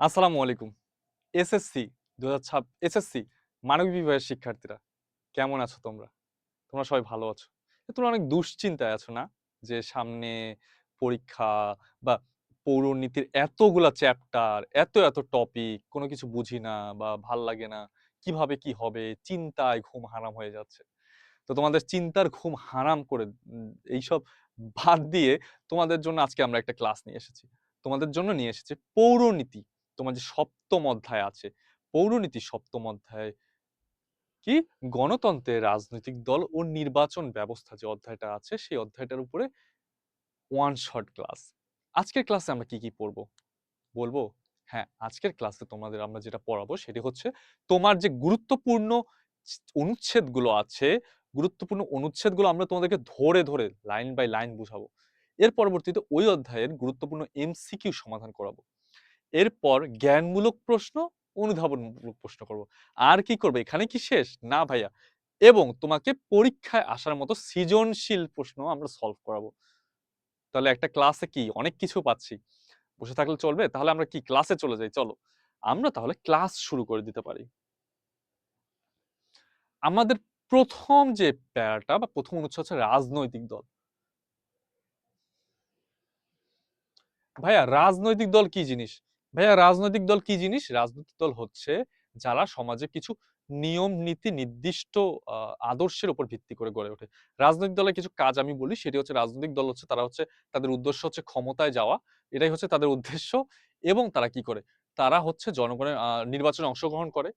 আসসালামু আলাইকুম। SSC ২০০৬ SSC মানবিক বিভাগের শিক্ষার্থীরা কেমন আছো তোমরা? তোমরা সবাই ভালো আছো। তোমরা অনেক দুশ্চিন্তায় আছো না? যে সামনে পরীক্ষা বা পৌরনীতির এতগুলা চ্যাপ্টার, এত টপিক, কোনো কিছু বুঝি না বা ভাল লাগে না। কিভাবে কি হবে? চিন্তায় ঘুম হারাম হয়ে যাচ্ছে। তো তোমাদের চিন্তার ঘুম হারাম করে এইসব বাদ দিয়ে তোমাদের জন্য আজকে আমরা একটা ক্লাস নিয়ে এসেছি। তোমাদের জন্য নিয়ে এসেছি পৌরনীতি। তোমার যে ৭ম অধ্যায় আছে, পৌরনীতি ৭ম অধ্যায় কি? গণতন্ত্রের রাজনৈতিক দল ও নির্বাচন ব্যবস্থা যে অধ্যায়টা আছে, সেই অধ্যায়টার উপরে ওয়ান শট ক্লাস। আজকের ক্লাসে আমরা কি পড়বো? বলবো? হ্যাঁ, আজকের ক্লাসে তোমাদের আমরা যেটা পড়াবো সেটি হচ্ছে তোমার যে গুরুত্বপূর্ণ অনুচ্ছেদগুলো আছে, গুরুত্বপূর্ণ অনুচ্ছেদগুলো আমরা তোমাদেরকে ধরে লাইন বাই লাইন বুঝাবো। এর পরবর্তীতে ওই অধ্যায়ের গুরুত্বপূর্ণ এমসিকিউ সমাধান করাবো। এরপর জ্ঞানমূলক প্রশ্ন, অনুধাবনমূলক প্রশ্ন করব। আর কি করবে? এখানে কি শেষ? না ভাইয়া। এবং তোমাকে পরীক্ষায় আসার মতো সৃজনশীল প্রশ্ন আমরা সলভ করাবো। তাহলে একটা ক্লাসে কি অনেক কিছু পাচ্ছি। বসে থাকলে চলবে? তাহলে আমরা কি ক্লাসে চলে যাই চলো। আমরা তাহলে ক্লাস শুরু করে দিতে পারি। আমাদের ১ম যে প্যারাটা বা ১ম অনুচ্ছেদ হচ্ছে রাজনৈতিক দল। ভাইয়া রাজনৈতিক দল কি জিনিস? ভাইয়া রাজনৈতিক দল কি জিনিস? রাজনৈতিক দল হচ্ছে যারা সমাজে কিছু নিয়ম নীতি নির্দিষ্ট আদর্শের উপর ভিত্তি করে গড়ে ওঠে। রাজনৈতিক দলের কিছু কাজ আমি বলি সেটি হচ্ছে রাজনৈতিক দল হচ্ছে তারা হচ্ছে তাদের উদ্দেশ্য হচ্ছে ক্ষমতায় যাওয়া। এটাই হচ্ছে তাদের উদ্দেশ্য এবং তারা কি করে? তারা হচ্ছে জনগণের নির্বাচনে অংশগ্রহণ করে।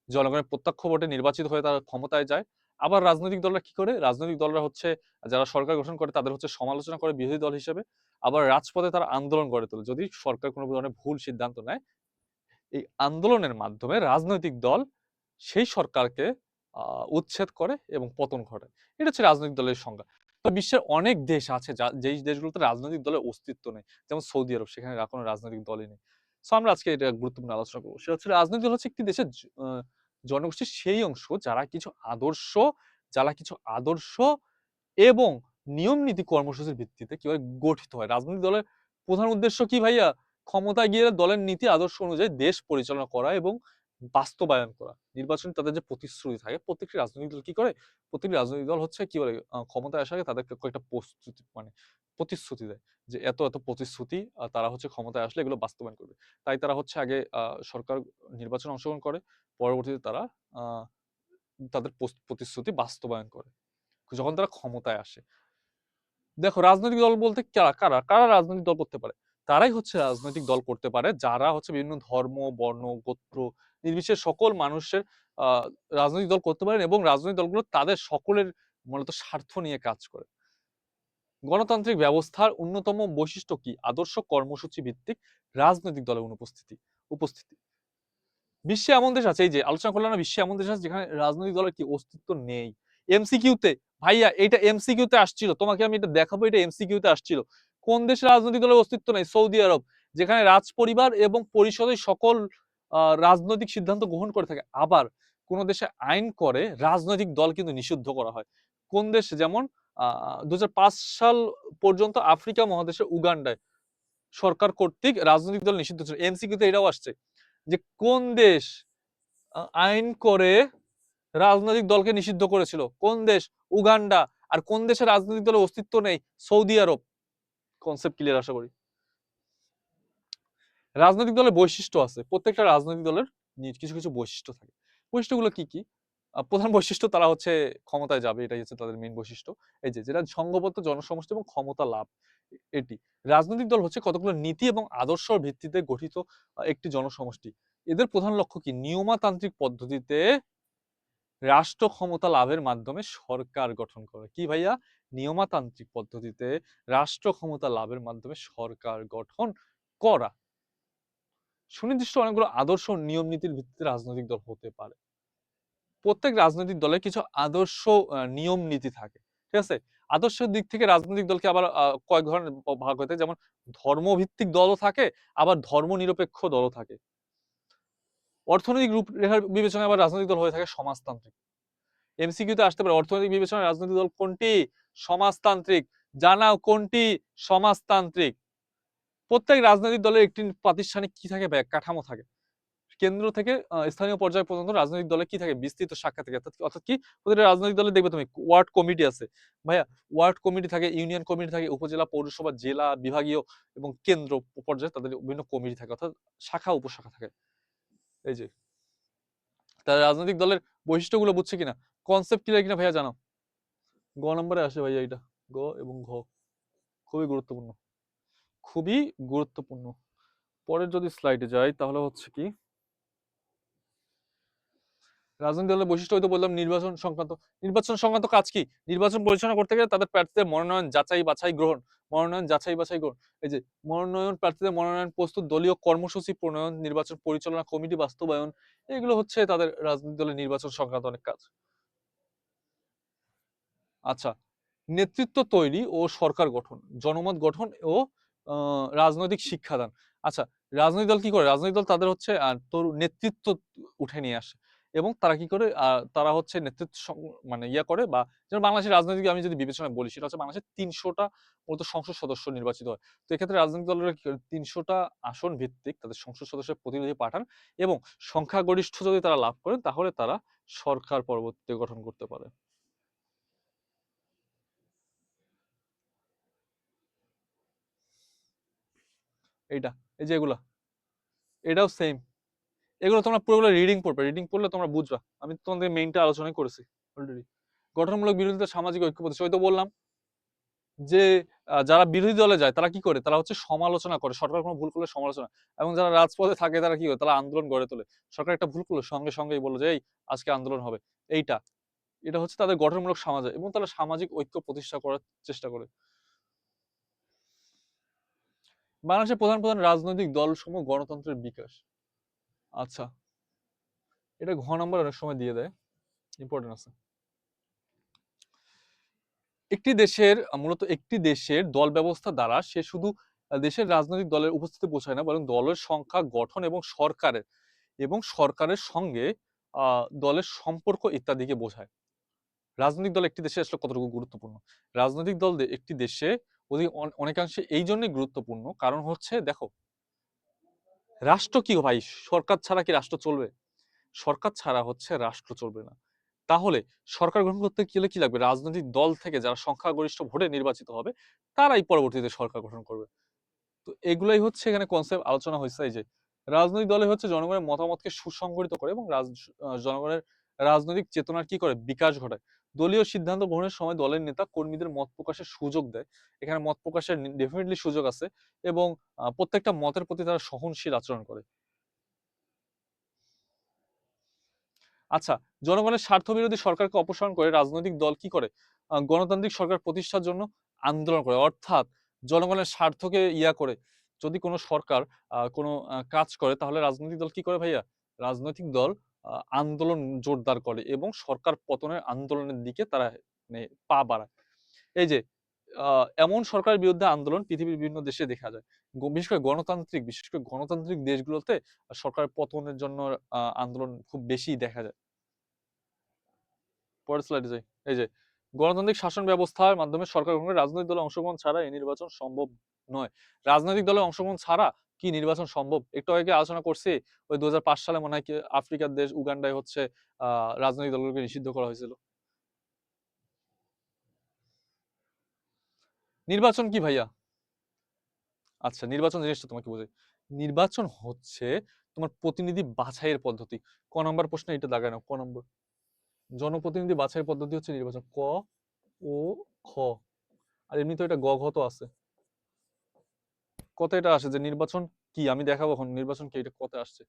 জনগণের প্রত্যক্ষ ভোটে নির্বাচিত হয়ে তারা ক্ষমতায় যায়। আবার রাজনৈতিক দলরা কি করে? রাজনৈতিক দলরা হচ্ছে যারা সরকার গঠন করে তাদের হচ্ছে সমালোচনা করে বিরোধী দল হিসেবে। আবার রাজপথে তারা আন্দোলন গড়ে তোলে। যদি সরকার কোনো ধরনের ভুল সিদ্ধান্ত নেয়, এই আন্দোলনের মাধ্যমে রাজনৈতিক দল সেই সরকারকে আ উচ্ছেদ করে এবং পতন ঘটায়। এটা হচ্ছে রাজনৈতিক দলের সংজ্ঞা। তো বিশ্বের অনেক দেশ আছে যেই দেশগুলোতে রাজনৈতিক দলের অস্তিত্ব নেই। যেমন সৌদি আরব সেখানে কোনো রাজনৈতিক দলই নেই। সো আমরা আজকে এটা গুরুত্বপূর্ণ আলোচনা করব। সেটা হচ্ছে রাজনৈতিক দল হচ্ছে একটি দেশের জনগোষ্ঠীর সেই অংশ যারা কিছু আদর্শ এবং নিয়ম নীতি কর্মসূচির ভিত্তিতে কিভাবে গঠিত হয়। রাজনৈতিক দলের প্রধান উদ্দেশ্য কি ভাইয়া? ক্ষমতায় গিয়ে দলের নীতি আদর্শ অনুযায়ী দেশ পরিচালনা করা এবং বাস্তবায়ন করা। নির্বাচনে তাদের যে প্রতিশ্রুতি থাকে, প্রত্যেকটি রাজনৈতিক দল কি করে? প্রত্যেকটি রাজনৈতিক দল হচ্ছে কি বলে ক্ষমতায় আসার আগে তাদেরকে কয়েকটা প্রস্তুতি মানে প্রতিশ্রুতি দেয়। যে এত প্রতিশ্রুতি তারা হচ্ছে ক্ষমতায় আসলে এগুলো বাস্তবায়ন করবে। তাই তারা হচ্ছে আগে সরকার নির্বাচনে অংশগ্রহণ করে। পরবর্তীতে তারা আ তাদের প্রতিশ্রুতি বাস্তবায়ন করে। যখন তারা ক্ষমতায় আসে। দেখো রাজনৈতিক দল বলতে কারা রাজনৈতিক দল করতে পারে? তারাই হচ্ছে রাজনৈতিক দল করতে পারে যারা হচ্ছে বিভিন্ন ধর্ম, বর্ণ, গোত্র নির্বিশেষে সকল মানুষের আ রাজনৈতিক দল করতে পারেন এবং রাজনৈতিক দলগুলো তাদের সকলের মূলত স্বার্থ নিয়ে কাজ করে। গণতান্ত্রিক ব্যবস্থার অন্যতম বৈশিষ্ট্য কি? আদর্শ কর্মসূচি ভিত্তিক রাজনৈতিক দলের উপস্থিতি। বিশ্বে এমন দেশ আছে এই যে আলোচনা করলাম না বিশ্বে এমন দেশ আছে যেখানে রাজনৈতিক দলের কি অস্তিত্ব নেই। এমসিকিউ তে ভাইয়া এটা এমসিকিউ তে আসছিল। তোমাকে আমি এটা দেখাবো এটা এমসিকিউ তে আসছিল। কোন দেশে রাজনৈতিক দলের অস্তিত্ব নেই? সৌদি আরব। যেখানে রাজপরিবার এবং পরিষদের সকল রাজনৈতিক সিদ্ধান্ত গ্রহণ করে থাকে। আবার কোন দেশে আইন করে রাজনৈতিক দল কিন্তু নিষিদ্ধ করা হয়। কোন দেশে যেমন ২০০৫ সাল পর্যন্ত আফ্রিকা মহাদেশের উগান্ডায় সরকার কর্তৃক রাজনৈতিক দল নিষিদ্ধ ছিল। এমসিকিউ তে এটাও আসছে। যে কোন দেশ আইন করে রাজনৈতিক দলকে নিষিদ্ধ করেছিল? কোন দেশ? উগান্ডা। আর কোন দেশের রাজনৈতিক দলের অস্তিত্ব নেই? সৌদি আরব। কনসেপ্ট ক্লিয়ার আশা করি। রাজনৈতিক দলের বৈশিষ্ট্য আছে। প্রত্যেকটা রাজনৈতিক দলের কিছু বৈশিষ্ট্য থাকে। বৈশিষ্ট্যগুলো কি? প্রধান বৈশিষ্ট্য তারা হচ্ছে ক্ষমতায় যাবে। এটাই হচ্ছে তাদের মেইন বৈশিষ্ট্য। এই যে যেটা সংঘবদ্ধ জনসমষ্টি এবং ক্ষমতা লাভ এটি। রাজনৈতিক দল হচ্ছে কতগুলো নীতি এবং আদর্শের ভিত্তিতে গঠিত একটি জনসমষ্টি। এদের প্রধান লক্ষ্য কি? নিয়মতান্ত্রিক পদ্ধতিতে রাষ্ট্র ক্ষমতা লাভের মাধ্যমে সরকার গঠন করে। কি ভাইয়া? নিয়মতান্ত্রিক পদ্ধতিতে রাষ্ট্র ক্ষমতা লাভের মাধ্যমে সরকার গঠন করা। সুনির্দিষ্ট অনেকগুলো আদর্শ নিয়ম নীতির ভিত্তিতে রাজনৈতিক দল হতে পারে। প্রত্যেক রাজনৈতিক দলের কিছু আদর্শ নিয়ম নীতি থাকে। ঠিক আছে? আদর্শের দিক থেকে রাজনৈতিক দলকে আবার কয়েক ধরনের ভাগ হয়ে থাকে। যেমন ধর্মভিত্তিক দলও থাকে, আবার ধর্মনিরপেক্ষ দলও থাকে। অর্থনৈতিক রূপরেখার বিবেচনায় আবার রাজনৈতিক দল হয়ে থাকে সমাজতান্ত্রিক। এমসিকিউ তে আসতে পারে অর্থনৈতিক বিবেচনায় রাজনৈতিক দল কোনটি? সমাজতান্ত্রিক। জানাও কোনটি? সমাজতান্ত্রিক। প্রত্যেক রাজনৈতিক দলের একটি প্রাতিষ্ঠানিক কি থাকে ভাইয়া, কাঠামো থাকে। কেন্দ্র থেকে স্থানীয় পর্যায় পর্যন্ত রাজনৈতিক দলে কি থাকে, বিস্তৃত শাখা থাকে। অর্থাৎ কি, প্রতিটা রাজনৈতিক দলে দেখবে তুমি ওয়ার্ড কমিটি আছে ভাইয়া, ওয়ার্ড কমিটি থাকে, ইউনিয়ন কমিটি থাকে, উপজেলা, পৌরসভা, জেলা, বিভাগীয় এবং কেন্দ্র পর্যায়ে তাদের বিভিন্ন কমিটি থাকে, অর্থাৎ শাখা উপশাখা থাকে। এই যে তার রাজনৈতিক দলের বৈশিষ্ট্যগুলো বুঝছে কিনা, কনসেপ্ট ক্লিয়ার কিনা ভাইয়া জানাও। গ নম্বরে আসে ভাইয়া এটা, গ এবং ঘ, খুবই গুরুত্বপূর্ণ, খুবই গুরুত্বপূর্ণ। পরের যদি স্লাইডে যাই তাহলে হচ্ছে কি, রাজনৈতিক দলের বৈশিষ্ট্য হয়তো বললাম নির্বাচন সংক্রান্ত। নির্বাচন সংক্রান্ত কাজ কি, নির্বাচন পরিচালনা করতে গেলে তাদের প্রার্থীদের মনোনয়ন যাচাই বাছাই গ্রহণ, মনোনয়ন যাচাই বাছাই গ্রহণ। এই যে মনোনয়ন, প্রার্থীদের মনোনয়ন প্রস্তুত, দলীয় কর্মসূচি প্রণয়ন, নির্বাচন পরিচালনা কমিটি বাস্তবায়ন, এগুলো হচ্ছে তাদের রাজনৈতিক দলের নির্বাচন সংক্রান্ত অনেক কাজ। আচ্ছা, নেতৃত্ব তৈরি ও সরকার গঠন, জনমত গঠন ও রাজনৈতিক শিক্ষাদান। আচ্ছা, রাজনৈতিক দল কি করে, রাজনৈতিক দল তাদের হচ্ছে তোর নেতৃত্ব উঠে নিয়ে আসে, এবং তারা কি করে, তারা হচ্ছে নেতৃত্ব মানে ইয়া করে, বা যেমন বাংলাদেশের রাজনৈতিক আমি যদি বিবেচনায় বলি, সেটা হচ্ছে বাংলাদেশের 300টা মূলত সংসদ সদস্য নির্বাচিত হয়। তো এক্ষেত্রে রাজনৈতিক দলেরা কি করে, 300টা আসন ভিত্তিক তাদের সংসদ সদস্যের প্রতিনিধি পাঠান, এবং সংখ্যাগরিষ্ঠ যদি তারা লাভ করেন তাহলে তারা সরকার পরবর্তীতে গঠন করতে পারে। এইটা, এই যে এগুলা, এটাও সেম। এগুলো তোমরা পুরোগুলো রিডিং পড়বে, রিডিং পড়লে তোমরা বুঝবা। আমি তো তোমাদের মেইনটা আলোচনাই করেছি অলরেডি। গঠনমূলক বিরোধিতা, সামাজিক ঐক্য প্রতিষ্ঠা, ওই তো বললাম যে যারা বিরোধী দলে যায় তারা কি করে, তারা হচ্ছে সমালোচনা করে, সরকার কোনো ভুল করলে সমালোচনা। এবং যারা রাজপথে থাকে তারা কি করে, তারা আন্দোলন গড়ে তোলে। সরকার একটা ভুল করলো সঙ্গে সঙ্গেই বললো যে এই আজকে আন্দোলন হবে। এইটা, এটা হচ্ছে তাদের গঠনমূলক সমাজ, এবং তারা সামাজিক ঐক্য প্রতিষ্ঠা করার চেষ্টা করে। বাংলাদেশের প্রধান প্রধান রাজনৈতিক দল সমূহ, গণতন্ত্রের বিকাশ। আচ্ছা, এটা ঘ নম্বর অনেক সময় দিয়ে দেয়, ইম্পর্টেন্ট আছে। একটি দেশের মূলত একটি দেশের দল ব্যবস্থা দ্বারা সে শুধু দেশের রাজনৈতিক দলের উপস্থিতি বোঝায় না, বরং দলের সংখ্যা, গঠন এবং সরকারের সঙ্গে দলের সম্পর্ক ইত্যাদিকে বোঝায়। রাজনৈতিক দল একটি দেশে আসলে কতটুকু গুরুত্বপূর্ণ, রাজনৈতিক দল একটি দেশে অনেকাংশে এই জন্যই গুরুত্বপূর্ণ, কারণ হচ্ছে দেখো, রাষ্ট্র কি ভাই, সরকার ছাড়া কি রাষ্ট্র চলবে? সরকার ছাড়া হচ্ছে রাষ্ট্র চলবে না। তাহলে সরকার গঠন করতে গেলে কি লাগবে, রাজনৈতিক দল থেকে যারা সংখ্যাগরিষ্ঠ ভোটে নির্বাচিত হবে তারাই পরবর্তীতে সরকার গঠন করবে। তো এগুলাই হচ্ছে এখানে কনসেপ্ট আলোচনা হয়েছে। এই যে রাজনৈতিক দলে হচ্ছে জনগণের মতামতকে সুসংগঠিত করে, এবং জনগণের রাজনৈতিক চেতনার কি করে, বিকাশ ঘটায়। দলীয় সিদ্ধান্ত গ্রহণের সময় দলের নেতা কর্মীদের মত প্রকাশের সুযোগ দেয়। এখানে মত প্রকাশের ডেফিনেটলি সুযোগ আছে, এবং প্রত্যেকটা মতের প্রতি তারা সহনশীল আচরণ করে। আচ্ছা, জনগণের স্বার্থবিরোধী সরকারকে অপসারণ করে রাজনৈতিক দল কি করে, গণতান্ত্রিক সরকার প্রতিষ্ঠার জন্য আন্দোলন করে। অর্থাৎ জনগণের স্বার্থকে ইয়া করে, যদি কোনো সরকার কোনো কাজ করে, তাহলে রাজনৈতিক দল কি করে ভাইয়া, রাজনৈতিক দল আন্দোলন জোরদার করে, এবং সরকার পতনের আন্দোলনের দিকে তারা মানে পা বাড়ায়। এই যে এমন সরকারের বিরুদ্ধে আন্দোলন পৃথিবীর বিভিন্ন দেশে দেখা যায়। বিশেষ করে গণতান্ত্রিক দেশগুলোতে সরকার পতনের জন্য আন্দোলন খুব বেশি দেখা যায়। পরের স্লাইডে যাই। এই যে গণতান্ত্রিক শাসন ব্যবস্থার মাধ্যমে সরকার গঠন করে, রাজনৈতিক দলের অংশগ্রহণ ছাড়া এই নির্বাচন সম্ভব নয়। রাজনৈতিক দলের অংশগ্রহণ ছাড়া কি নির্বাচন সম্ভব? একটু আগে আলোচনা করছি, ওই ২০০৫ সালে মনে হয় কি আফ্রিকার দেশ উগান্ডায় হচ্ছে রাজনৈতিক দলগুলোকে নিষিদ্ধ করা হয়েছিল। নির্বাচন কি ভাইয়া? আচ্ছা, নির্বাচন জিনিসটা তোমাকে বোঝাই। নির্বাচন হচ্ছে তোমার প্রতিনিধি বাছাইয়ের পদ্ধতি। ক নম্বর প্রশ্নে এটা দাগায় নাও, ক নম্বর। জনপ্রতিনিধি বাছাইয়ের পদ্ধতি হচ্ছে নির্বাচন, ক ও খ। আর এমনি তো এটা গ ঘ তো আছে। কত এটা আসে যে নির্বাচন কি, আমি দেখাবো এখন নির্বাচন কি, এটা কত আসছে।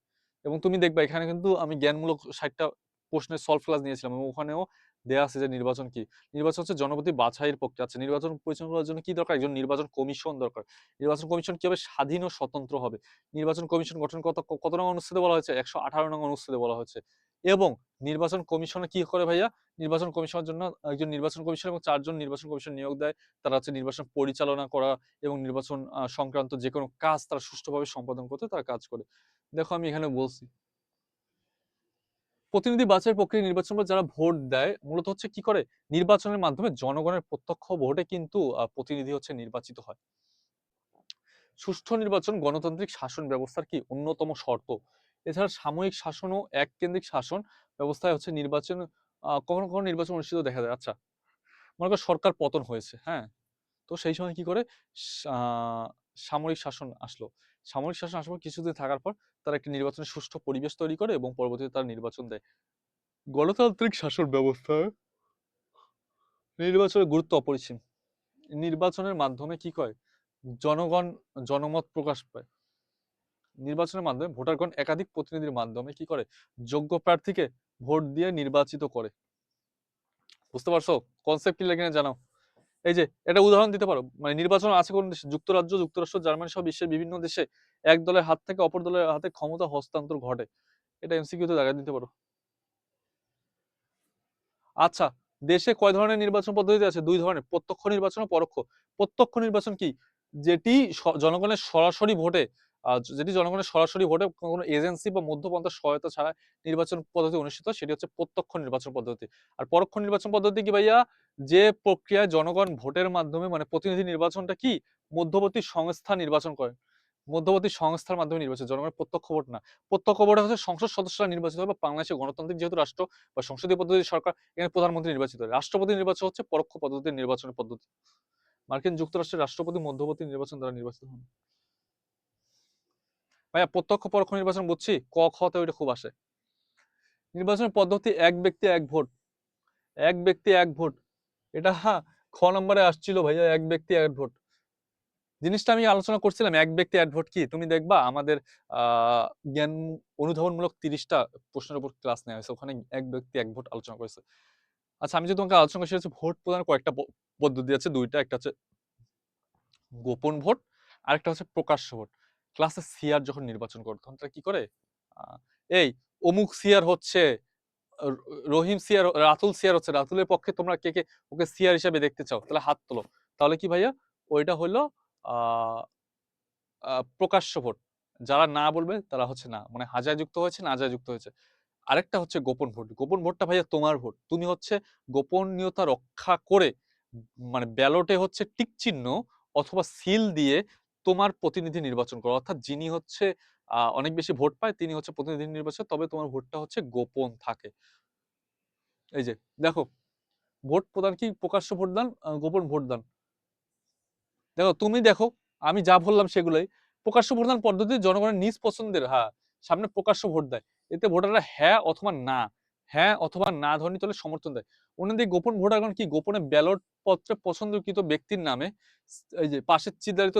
এবং তুমি দেখবা এখানে কিন্তু আমি জ্ঞানমূলক 60টা প্রশ্নের সলভ ক্লাস নিয়েছিলাম, এবং ওখানেও দেয়া আছে যে নির্বাচন কি। নির্বাচন হচ্ছে জনপ্রতি বাছাইয়ের প্রক্রিয়া। আছে নির্বাচন পরিচালনা করার জন্য কি দরকার, একজন নির্বাচন কমিশন দরকার। নির্বাচন কমিশন কি হবে, স্বাধীন ও স্বতন্ত্র হবে। নির্বাচন কমিশন গঠন কত নং অনুচ্ছেদে বলা হয়েছে, 118 নং অনুচ্ছেদে বলা হয়েছে। এবং নির্বাচন কমিশনে কি করে ভাইয়া, নির্বাচন কমিশনের জন্য একজন নির্বাচন কমিশন এবং 4 জন নির্বাচন কমিশন নিয়োগ দেয়। তারা হচ্ছে নির্বাচন পরিচালনা করা এবং নির্বাচন সংক্রান্ত যে কোনো কাজ তারা সুষ্ঠুভাবে সম্পাদন করতে তারা কাজ করে। দেখো আমি এখানে বলছি, প্রতিনিধি বাছাই প্রক্রিয়া, নির্বাচন পর যারা ভোট দেয় মূলত হচ্ছে কি করে, নির্বাচনের মাধ্যমে জনগণের প্রত্যক্ষ ভোটে কিন্তু প্রতিনিধি হচ্ছে নির্বাচিত হয়। সুষ্ঠু নির্বাচন গণতান্ত্রিক শাসন ব্যবস্থার কি অন্যতম শর্ত। এছাড়া সাময়িক শাসন ও এককেন্দ্রিক শাসন ব্যবস্থায় হচ্ছে নির্বাচন কখনো কখনো নির্বাচন অনুষ্ঠিত দেখা যায়। আচ্ছা, মনে করো সরকার পতন হয়েছে, হ্যাঁ, তো সেই সময় কি করে সামরিক শাসন আসলো। সামরিক শাসন আসার পর কিছুদিন থাকার পর তারা একটি নির্বাচনের সুষ্ঠু পরিবেশ তৈরি করে এবং পরবর্তীতে তারা নির্বাচন দেয়। গণতান্ত্রিক শাসন ব্যবস্থায় নির্বাচনের গুরুত্ব অপরিসীম। নির্বাচনের মাধ্যমে কি হয়, জনগণ জনমত প্রকাশ পায়। নির্বাচনের মাধ্যমে ভোটারগণ একাধিক প্রতিনিধির মাধ্যমে কি করে, যোগ্য প্রার্থীকে ভোট দিয়ে নির্বাচিত করে। বুঝতে পারছো কনসেপ্ট কি লাগে জানাও। এই যে এটা উদাহরণ দিতে পারো, মানে নির্বাচন আছে কোন দেশে, যুক্তরাজ্য, যুক্তরাষ্ট্র, জার্মানি সহ বিশ্বের বিভিন্ন দেশে এক দলের হাত থেকে অপর দলের হাতে ক্ষমতা হস্তান্তর ঘটে। এটা এমসিকিউ তে জায়গা দিতে পারো। আচ্ছা, দেশে কয় ধরনের নির্বাচন পদ্ধতি আছে? দুই ধরনের, প্রত্যক্ষ নির্বাচন ও পরোক্ষ। প্রত্যক্ষ নির্বাচন কি, যেটি জনগণের সরাসরি ভোটে যেটি জনগণের সরাসরি ভোটে কোনো এজেন্সি বা মধ্যপন্থার সহায়তা ছাড়া নির্বাচন পদ্ধতি অনুষ্ঠিত, সেটি হচ্ছে প্রত্যক্ষ নির্বাচন পদ্ধতি। আর পরোক্ষ নির্বাচন পদ্ধতি কি ভাইয়া, যে প্রক্রিয়ায় জনগণ ভোটের মাধ্যমে, মানে প্রতিনিধি নির্বাচনটা কি, মধ্যবর্তী সংস্থা নির্বাচন করে, মধ্যবর্তী সংস্থার মাধ্যমে নির্বাচিত, জনগণের প্রত্যক্ষ ভোট না। প্রত্যক্ষ ভোট হচ্ছে সংসদ সদস্যরা নির্বাচিত হবে। বাংলাদেশে গণতান্ত্রিক যেহেতু রাষ্ট্র বা সংসদীয় পদ্ধতির সরকার, এখানে প্রধানমন্ত্রী নির্বাচিত হয়। রাষ্ট্রপতি নির্বাচন হচ্ছে পরোক্ষ পদ্ধতির নির্বাচনের পদ্ধতি। মার্কিন যুক্তরাষ্ট্রের রাষ্ট্রপতি মধ্যবর্তী নির্বাচন দ্বারা নির্বাচিত হন। ভাইয়া প্রত্যক্ষ পরোক্ষ নির্বাচন বুঝছি, ক খ তে ওইটা খুব আসে। নির্বাচনের পদ্ধতি এক ব্যক্তি এক ভোট। এক ব্যক্তি এক ভোট, এটা খ নম্বরে আসছিল ভাইয়া, এক ব্যক্তি এক ভোট। জিনিসটা আমি আলোচনা করছিলাম এক ব্যক্তি এক ভোট কি, তুমি দেখবা আমাদের জ্ঞান অনুধাবনমূলক 30টা প্রশ্নের উপর ক্লাস নেওয়া হয়েছে, ওখানে এক ব্যক্তি এক ভোট আলোচনা করেছে। আচ্ছা, আমি যদি তোমাকে আলোচনা করি, সেটা হচ্ছে ভোট প্রদানের কয়েকটা পদ্ধতি আছে, দুইটা, একটা হচ্ছে গোপন ভোট, আরেকটা হচ্ছে প্রকাশ্য ভোট। ক্লাসে সিআর যখন নির্বাচন করে তখন তারা কি করে, আহ, এই অমুক সিআর হচ্ছে রহিম সিআর, রাতুল সিআর হচ্ছে, রাতুলের পক্ষে তোমরা কে কে ওকে সিআর হিসেবে দেখতে চাও, তাহলে হাত তোলো। তাহলে কি ভাইয়া, ওইটা হলো আহ প্রকাশ্য ভোট। যারা না বলবে তারা হচ্ছে না, মানে হাজায় যুক্ত হয়েছে না হাজায় যুক্ত হয়েছে। আরেকটা হচ্ছে গোপন ভোট। গোপন ভোটটা ভাইয়া তোমার ভোট, তুমি হচ্ছে গোপনীয়তা রক্ষা করে, মানে ব্যালটে হচ্ছে টিক চিহ্ন অথবা সিল দিয়ে তোমার প্রতিনিধি নির্বাচন করো, অর্থাৎ যিনি হচ্ছে অনেক বেশি ভোট পায় তিনি হচ্ছে প্রতিনিধি নির্বাচন, তবে তোমার ভোটটা হচ্ছে গোপন থাকে। এই যে দেখো, ভোট প্রদান কি, প্রকাশ্য ভোট দান, গোপন ভোট দান। দেখো তুমি দেখো, আমি যা বললাম সেগুলোই। প্রকাশ্য ভোটদান পদ্ধতি জনগণের নিজ পছন্দের সামনে প্রকাশ্য ভোট দেয়। এতে ভোটাররা হ্যাঁ অথবা না, হ্যাঁ অথবা না ধ্বনি তোলে সমর্থন দেয়। অন্যদিকে গোপন ভোটারগণ কি, গোপনে ব্যালট পত্রে পছন্দকৃত ব্যক্তির নামে এই যে পাশে চিহ্নিত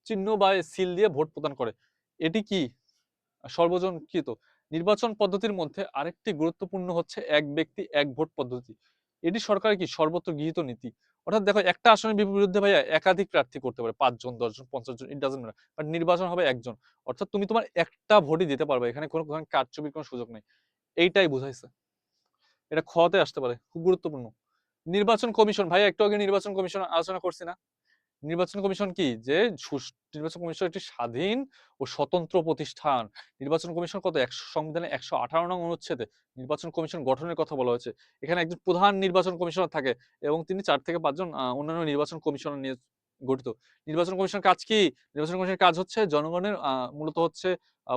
চিহ্ন বা সিল দিয়ে ভোট প্রদান করে। এটি কি সর্বজনকৃত। নির্বাচন পদ্ধতির মধ্যে আরেকটি গুরুত্বপূর্ণ হচ্ছে এক ব্যক্তি এক ভোট পদ্ধতি। এটি সরকারের কি সর্বত্র গৃহীত নীতি। অর্থাৎ দেখো, একটা আসনের বিরুদ্ধে ভাইয়া একাধিক প্রার্থী করতে পারে, 5 জন 10 জন 50 জন, ইট ডাজন্ট ম্যাটার, বাট নির্বাচন হবে একজন। অর্থাৎ তুমি তোমার একটা ভোটই দিতে পারবে, এখানে কোনো কারচুপির কোনো সুযোগ নেই। এইটাই বুঝাইছে। এটা খতে আসতে পারে, খুব গুরুত্বপূর্ণ। নির্বাচন কমিশন ভাইয়া, একটু আগে নির্বাচন কমিশন আলোচনা করছি না। নির্বাচন কমিশন কি, যে নির্বাচন কমিশন একটি স্বাধীন ও স্বতন্ত্র প্রতিষ্ঠান। নির্বাচন কমিশন কত, সংবিধানে 118 নং অনুচ্ছেদে নির্বাচন কমিশন গঠনের কথা বলা হয়েছে। এখানে একজন প্রধান নির্বাচন কমিশনার থাকে এবং তিনি 4 থেকে 5 জন অন্যান্য নির্বাচন কমিশনার নিয়ে গঠিত। নির্বাচন কমিশনের কাজ কি, নির্বাচন কমিশনের কাজ হচ্ছে জনগণের মূলত হচ্ছে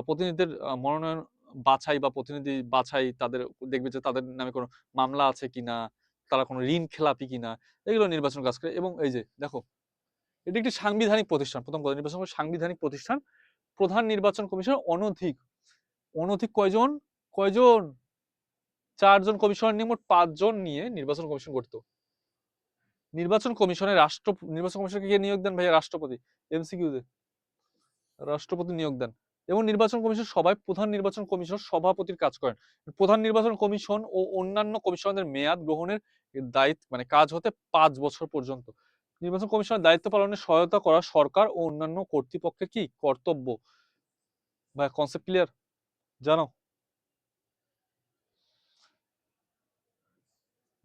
প্রতিনিধিদের মনোনয়ন বাছাই বা প্রতিনিধি বাছাই, তাদের দেখবে যে তাদের নামে কোনো মামলা আছে কিনা, তারা কোনো ঋণ খেলাপি কিনা, এগুলো নির্বাচন কাজ করে। এবং এই যে দেখো, এটি একটি সাংবিধানিক প্রতিষ্ঠান। প্রথম কথা, নির্বাচন সাংবিধানিক প্রতিষ্ঠান। প্রধান নির্বাচন কমিশনার অনধিক, অনধিক কয়জন, কয়জন, 4 জন কমিশনার নিয়ে মোট 5 জন নিয়ে নির্বাচন কমিশন গঠিত। নির্বাচন কমিশনের নির্বাচন কমিশনকে কে নিয়োগ দেন ভাইয়া, রাষ্ট্রপতি। এমসিকিউ তে রাষ্ট্রপতি নিয়োগ দেন। এবং নির্বাচন কমিশন সবাই প্রধান নির্বাচন কমিশন সভাপতির কাজ করেন। প্রধান নির্বাচন কমিশন ও অন্যান্য কমিশনের মেয়াদ গ্রহণের দায়িত্ব, মানে কাজ হতে 5 বছর পর্যন্ত। নির্বাচন কমিশনের দায়িত্ব পালনে সহায়তা করা সরকার ও অন্যান্য কর্তৃপক্ষের কি কর্তব্য। ভাই কনসেপ্ট ক্লিয়ার, জানো।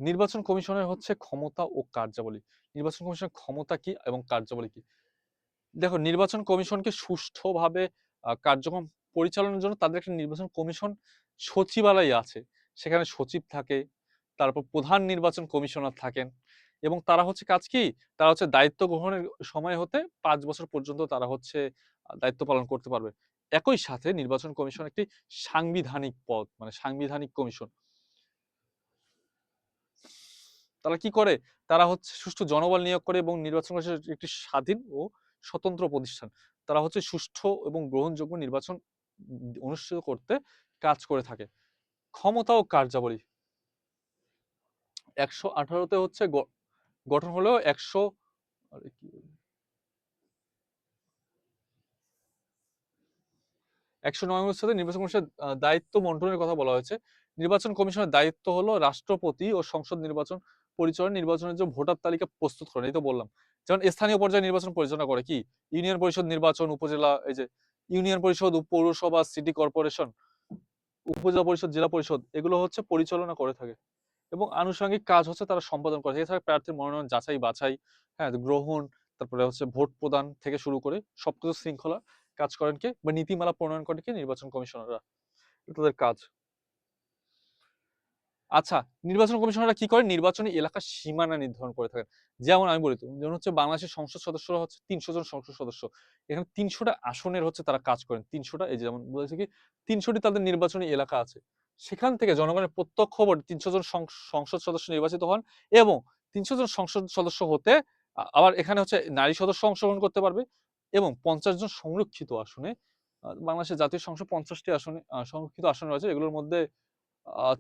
নির্বাচন কমিশনের হচ্ছে ক্ষমতা ও কার্যাবলী। নির্বাচন কমিশনের ক্ষমতা কি এবং কার্যাবলী কি। দেখো, নির্বাচন কমিশনকে সুষ্ঠুভাবে কার্যক্রম পরিচালনার জন্য তাদের একটা নির্বাচন কমিশন সচিবালয় আছে, সেখানে সচিব থাকে, তারপর প্রধান নির্বাচন কমিশনার থাকেন, এবং তারা হচ্ছে কাজ কি, তারা হচ্ছে দায়িত্ব গ্রহণের সময় হতে 5 বছর পর্যন্ত তারা হচ্ছে দায়িত্ব পালন করতে পারবে। একই সাথে নির্বাচন কমিশন একটি সাংবিধানিক পদ, মানে সাংবিধানিক কমিশন। তারা কি করে, তারা হচ্ছে সুষ্ঠু জনবল নিয়োগ করে এবং নির্বাচন কমিশন একটি স্বাধীন ও স্বতন্ত্র প্রতিষ্ঠান। তারা হচ্ছে সুষ্ঠু এবং গ্রহণযোগ্য নির্বাচন অনুষ্ঠিত করতে কাজ করে থাকে। ক্ষমতা ও কার্যাবলী 118তে হচ্ছে গঠন হলেও 109 অনুচ্ছেদে নির্বাচন কমিশনের দায়িত্ব বন্টনের কথা বলা হয়েছে। নির্বাচন কমিশনের দায়িত্ব হলো রাষ্ট্রপতি ও সংসদ নির্বাচন পরিচালনা, নির্বাচনের জন্য ভোটার তালিকা প্রস্তুত করেন, এই তো বললাম। যেমন স্থানীয় পর্যায়ে নির্বাচন পরিচালনা করে কি, ইউনিয়ন পরিষদ নির্বাচন, উপজেলা, এই যে ইউনিয়ন পরিষদ, পৌরসভা, সিটি কর্পোরেশন, উপজেলা পরিষদ, জেলা পরিষদ, এগুলো হচ্ছে পরিচালনা করে থাকে। এবং আনুষঙ্গিক কাজ হচ্ছে তারা সম্পাদন করে। এছাড়া প্রার্থীর মনোনয়ন যাচাই বাছাই, হ্যাঁ, গ্রহণ, তারপরে হচ্ছে ভোট প্রদান থেকে শুরু করে সবকিছু শৃঙ্খলা কাজ করেন কে, বা নীতিমালা প্রণয়ন করেন কে, নির্বাচন কমিশনাররা। এটা তাদের কাজ। আচ্ছা, নির্বাচন কমিশনাররা কি করেন, নির্বাচনী এলাকার সীমানা নির্ধারণ করে থাকেন। যেমন আমি বলি তো, যেমন হচ্ছে বাংলাদেশের সংসদ সদস্যরা হচ্ছে 300 জন সংসদ সদস্য। এখানে 300টা আসনের হচ্ছে তারা কাজ করেন। 300টা, এই যে যেমন বলেছে কি 300টি তাদের নির্বাচনী এলাকা আছে। সেখান থেকে জনগণের প্রত্যক্ষ ভোটে 300 জন সংসদ সদস্য নির্বাচিত হন এবং 300 জন সংসদ সদস্য হতে আবার এখানে হচ্ছে নারী সদস্য অংশগ্রহণ করতে পারবে এবং 50 জন সংরক্ষিত আসনে, বাংলাদেশের জাতীয় সংসদ 50টি আসনে সংরক্ষিত আসন রয়েছে। এগুলোর মধ্যে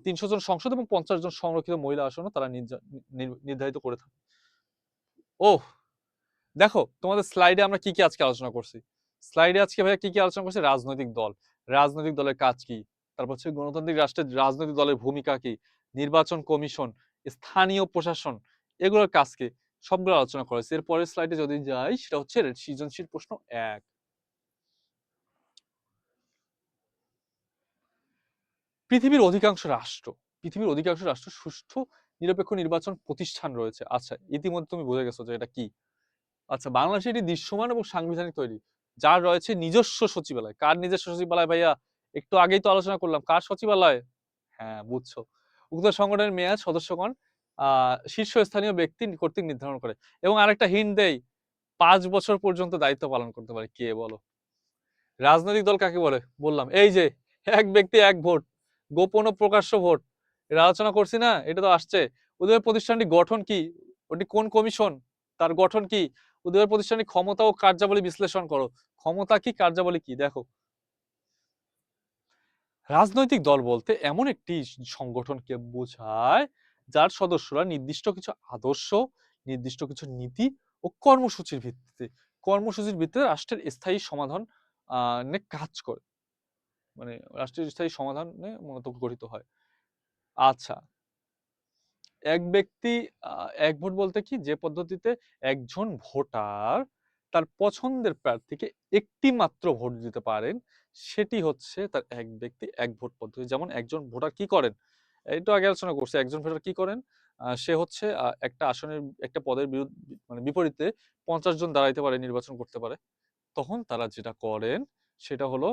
300 জন সংসদ এবং 50 জন সংরক্ষিত মহিলা আসনও তারা নির্ধারিত করে থাকে। ওহ, দেখো তোমাদের স্লাইডে আমরা কি কি আজকে আলোচনা করছি। স্লাইডে আজকে ভাইয়া কি কি আলোচনা করছি, রাজনৈতিক দল, রাজনৈতিক দলের কাজ কি, তারপর হচ্ছে গণতান্ত্রিক রাষ্ট্রের রাজনৈতিক দলের ভূমিকা কি, নির্বাচন কমিশন, স্থানীয় প্রশাসন, এগুলোর কাজ কি, সবগুলো আলোচনা করেছি। এর পরের স্লাইডে যদি যাই, সেটা হচ্ছে সৃজনশীল প্রশ্ন 1। পৃথিবীর অধিকাংশ রাষ্ট্র, পৃথিবীর অধিকাংশ রাষ্ট্র সুষ্ঠু নিরপেক্ষ নির্বাচন প্রতিষ্ঠান রয়েছে। আচ্ছা, ইতিমধ্যে তুমি বুঝে গেছো যে এটা কি। আচ্ছা, বাংলাদেশে এটি দৃশ্যমান এবং সাংবিধানিক তৈরি, যার রয়েছে নিজস্ব সচিবালয়। কার নিজস্ব সচিবালয় ভাইয়া, একটু আগেই তো আলোচনা করলাম, কার সচিবালয়? হ্যাঁ, বুঝছো। উক্ত সংগঠনের মেয়াদ সদস্যগণ শীর্ষস্থানীয় ব্যক্তি কর্তৃক নির্ধারণ করে। এবং আরেকটা হিন্ট দেই, 5 বছর পর্যন্ত দায়িত্ব পালন করতে পারে। কে বলো? রাজনৈতিক দল কাকে বলে? বললাম, এই যে এক ব্যক্তি এক ভোট, গোপন ও প্রকাশ্য ভোট, এটা আলোচনা করছি না, এটা তো আসছে। ওদের প্রতিষ্ঠানটি গঠন কি, ওটি কোন কমিশন, তার গঠন কি, ওদের প্রতিষ্ঠানের ক্ষমতা ও কার্যাবলী বিশ্লেষণ করো। ক্ষমতা কি, কার্যাবলী কি, দেখো। রাজনৈতিক দল বলতে এমন একটি সংগঠনকে বোঝায় যার সদস্যরা নির্দিষ্ট কিছু আদর্শ, নির্দিষ্ট কিছু নীতি ও কর্মসূচির ভিত্তিতে রাষ্ট্রের স্থায়ী সমাধান কাজ করে, মানে রাষ্ট্রের স্থায়ী সমাধানে মূলত গঠিত হয়। আচ্ছা, এক ব্যক্তি এক ভোট বলতে কি, যে পদ্ধতিতে একজন ভোটার তার পছন্দের প্রার্থীকে একটি মাত্র ভোট দিতে পারেন, সেটি হচ্ছে তার এক ব্যক্তি এক ভোট পদ্ধতি। যেমন একজন ভোটার কি করেন, একটু আগে আলোচনা করছে, একজন ভোটার কি করেন, সে হচ্ছে একটা আসনের একটা পদের মানে বিপরীতে 50 জন দাঁড়াইতে পারে, নির্বাচন করতে পারে। তখন তারা যেটা করেন সেটা হলো,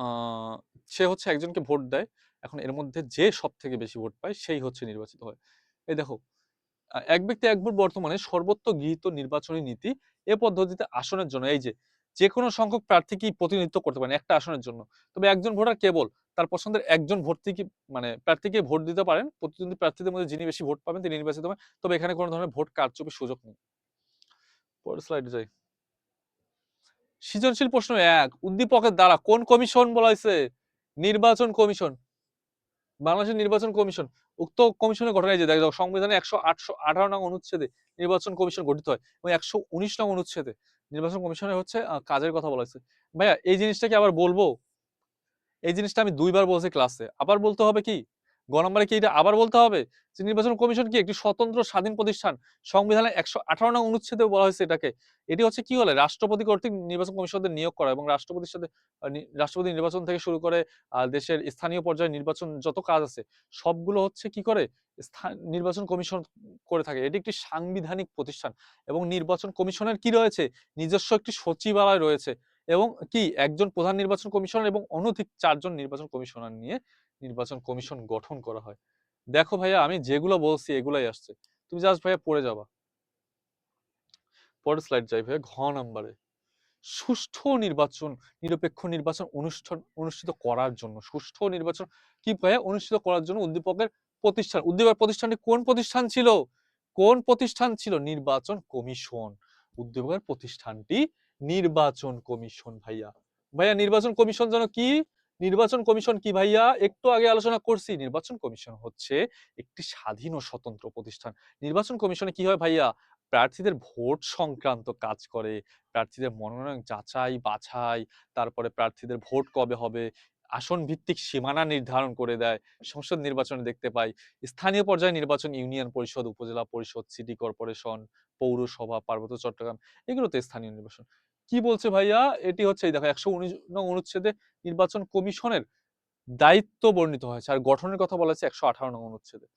আহ সে হচ্ছে একজনকে ভোট দেয়। এখন এর মধ্যে যে সব থেকে বেশি ভোট পায় সেই হচ্ছে নির্বাচিত হয়। এই দেখো, এক ব্যক্তি এক ভোট বর্তমানে সর্বত্র গৃহীত নির্বাচনী নীতি। এ পদ্ধতিতে আসনের জন্য এই যে কোনো সংখ্যক প্রার্থীকেই প্রতিনিধিত্ব করতে পারেন একটা আসনের জন্য। তবে একজন ভোটার কেবল তার পছন্দের একজন ভোটকে, মানে প্রার্থীকে ভোট দিতে পারেন। প্রতিদ্বন্দ্বী প্রার্থীদের মধ্যে যিনি বেশি ভোট পাবেন তিনি নির্বাচিত হবেন। তবে এখানে কোনো ধরনের ভোট কারচুপির সুযোগ নেই। পরের স্লাইডে যাই। সৃজনশীল প্রশ্ন 1, উদ্দীপকের দ্বারা কোন কমিশন বলা হয়েছে? নির্বাচন কমিশন, বাংলাদেশের নির্বাচন কমিশন। উক্ত কমিশনের গঠন, এই যে দেখো সংবিধানে 118 নং অনুচ্ছেদে নির্বাচন কমিশন গঠিত হয় এবং 119 নং অনুচ্ছেদে নির্বাচন কমিশনের হচ্ছে কাজের কথা বলা হয়েছে। ভাইয়া এই জিনিসটা কি আবার বলবো? এই জিনিসটা আমি 2বার বলছি ক্লাসে, আবার বলতে হবে কি? গ নম্বরে কি এটা আবার বলতে হবে যে নির্বাচন কমিশন কি একটি স্বতন্ত্র স্বাধীন প্রতিষ্ঠান? সংবিধানের 118 নং অনুচ্ছেদেও বলা হয়েছে এটাকে। এটি হচ্ছে কি বলে, রাষ্ট্রপতি কর্তৃক নির্বাচন কমিশনদের নিয়োগ করা এবং রাষ্ট্রপতির সাথে রাষ্ট্রপতি নির্বাচন থেকে শুরু করে দেশের স্থানীয় পর্যায়ে নির্বাচন যত কাজ আছে সবগুলো হচ্ছে কি করে, নির্বাচন কমিশন করে থাকে। এটি একটি সাংবিধানিক প্রতিষ্ঠান এবং নির্বাচন কমিশনের কি রয়েছে, নিজস্ব একটি সচিবালয় রয়েছে এবং কি একজন প্রধান নির্বাচন কমিশনার এবং অনধিক 4 জন নির্বাচন কমিশনার নিয়ে নির্বাচন কমিশন গঠন করা হয়। দেখো ভাইয়া, আমি যেগুলো বলছি এগুলাই আসছে। তুমি জাস্ট ভাইয়া পড়ে যাবা। পরের স্লাইড যাই ভাইয়া, ঘ নাম্বারে। সুষ্ঠু নির্বাচন, নিরপেক্ষ নির্বাচন অনুষ্ঠিত করার জন্য, সুষ্ঠু নির্বাচন কি ভাইয়া অনুষ্ঠিত করার জন্য উদ্দীপকের প্রতিষ্ঠান, উদ্দীপক প্রতিষ্ঠানটি কোন প্রতিষ্ঠান ছিল? কোন প্রতিষ্ঠান ছিল? নির্বাচন কমিশন। উদ্দীপকের প্রতিষ্ঠানটি নির্বাচন কমিশন ভাইয়া। ভাইয়া নির্বাচন কমিশন যেন কি? নির্বাচন কমিশন কি ভাইয়া? একটু আগে আলোচনা করছি, নির্বাচন কমিশন হচ্ছে একটি স্বাধীন ও স্বতন্ত্র প্রতিষ্ঠান। নির্বাচন কমিশনে কি হয় ভাইয়া? প্রার্থীদের ভোট সংক্রান্ত কাজ করে, প্রার্থীদের মনোনয়ন যাচাই বাছাই, তারপরে প্রার্থীদের ভোট কবে হবে, আসন ভিত্তিক সীমানা নির্ধারণ করে দেয়। সংসদ নির্বাচনে দেখতে পাই স্থানীয় পর্যায়ে নির্বাচন, ইউনিয়ন পরিষদ, উপজেলা পরিষদ, সিটি কর্পোরেশন, পৌরসভা, পার্বত্য চট্টগ্রাম, এগুলো তো স্থানীয় নির্বাচন। কি বলছে ভাইয়া? এটি হচ্ছে এই দেখো 119 নং অনুচ্ছেদে নির্বাচন কমিশনের দায়িত্ব বর্ণিত হয়েছে, আর গঠনের কথা বলা হয়েছে 118 নং অনুচ্ছেদে।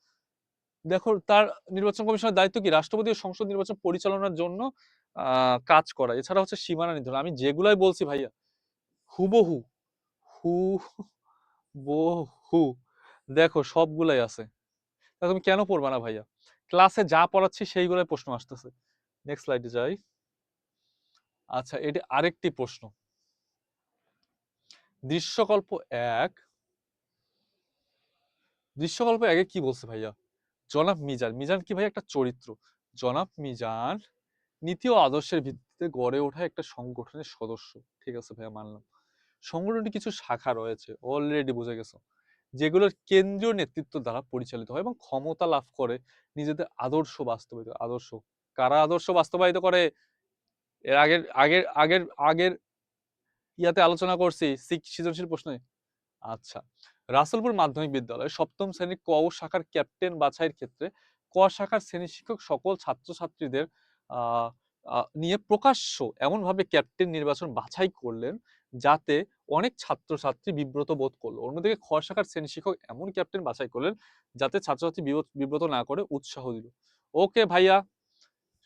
দেখো তার নির্বাচন কমিশনের দায়িত্ব কি? রাষ্ট্রপতি ও সংসদ নির্বাচন পরিচালনার জন্য কাজ করা, এছাড়া হচ্ছে সীমানা নির্ধারণ। আমি যেগুলাই বলছি ভাইয়া হুবহু, হু বহু দেখো সবগুলাই আছে। তা তুমি কেন পড়বা না ভাইয়া? ক্লাসে যা পড়াচ্ছি সেইগুলাই প্রশ্ন আসতেছে। নেক্সট স্লাইডে যাই। আচ্ছা, এটি আরেকটি প্রশ্ন। দৃশ্যকল্প এক, দৃশ্যকল্প একে কি বলছে ভাইয়া? জনাব মিজান, মিজান কি ভাই একটা চরিত্র? জনাব মিজান নীতি ও আদর্শের ভিত্তিতে গড়ে ওঠা একটা সংগঠনের সদস্য। ঠিক আছে ভাইয়া, মানলাম। সংগঠনটি কিছু শাখা রয়েছে, অলরেডি বুঝে গেছো, যেগুলোর কেন্দ্রীয় নেতৃত্ব দ্বারা পরিচালিত হয় এবং ক্ষমতা লাভ করে নিজেদের আদর্শ বাস্তবায়িত। আদর্শ কারা আদর্শ বাস্তবায়িত করে? এর আগের আগের আগের আগের ইয়াতে আলোচনা করছি সৃজনশীল প্রশ্নে। আচ্ছা, রাসেলপুর মাধ্যমিক বিদ্যালয়ে সপ্তম শ্রেণীর ক শাখার ক্যাপ্টেন বাছাইয়ের ক্ষেত্রে ক শাখার শ্রেণী শিক্ষক সকল ছাত্রছাত্রীদের আহ নিয়ে প্রকাশ্য এমনভাবে ক্যাপ্টেন নির্বাচন বাছাই করলেন যাতে অনেক ছাত্রছাত্রী বিব্রত বোধ করলো। অন্যদিকে খ শাখার শ্রেণী শিক্ষক এমন ক্যাপ্টেন বাছাই করলেন যাতে ছাত্রছাত্রী বিব্রত না করে উৎসাহ দিল। ওকে ভাইয়া,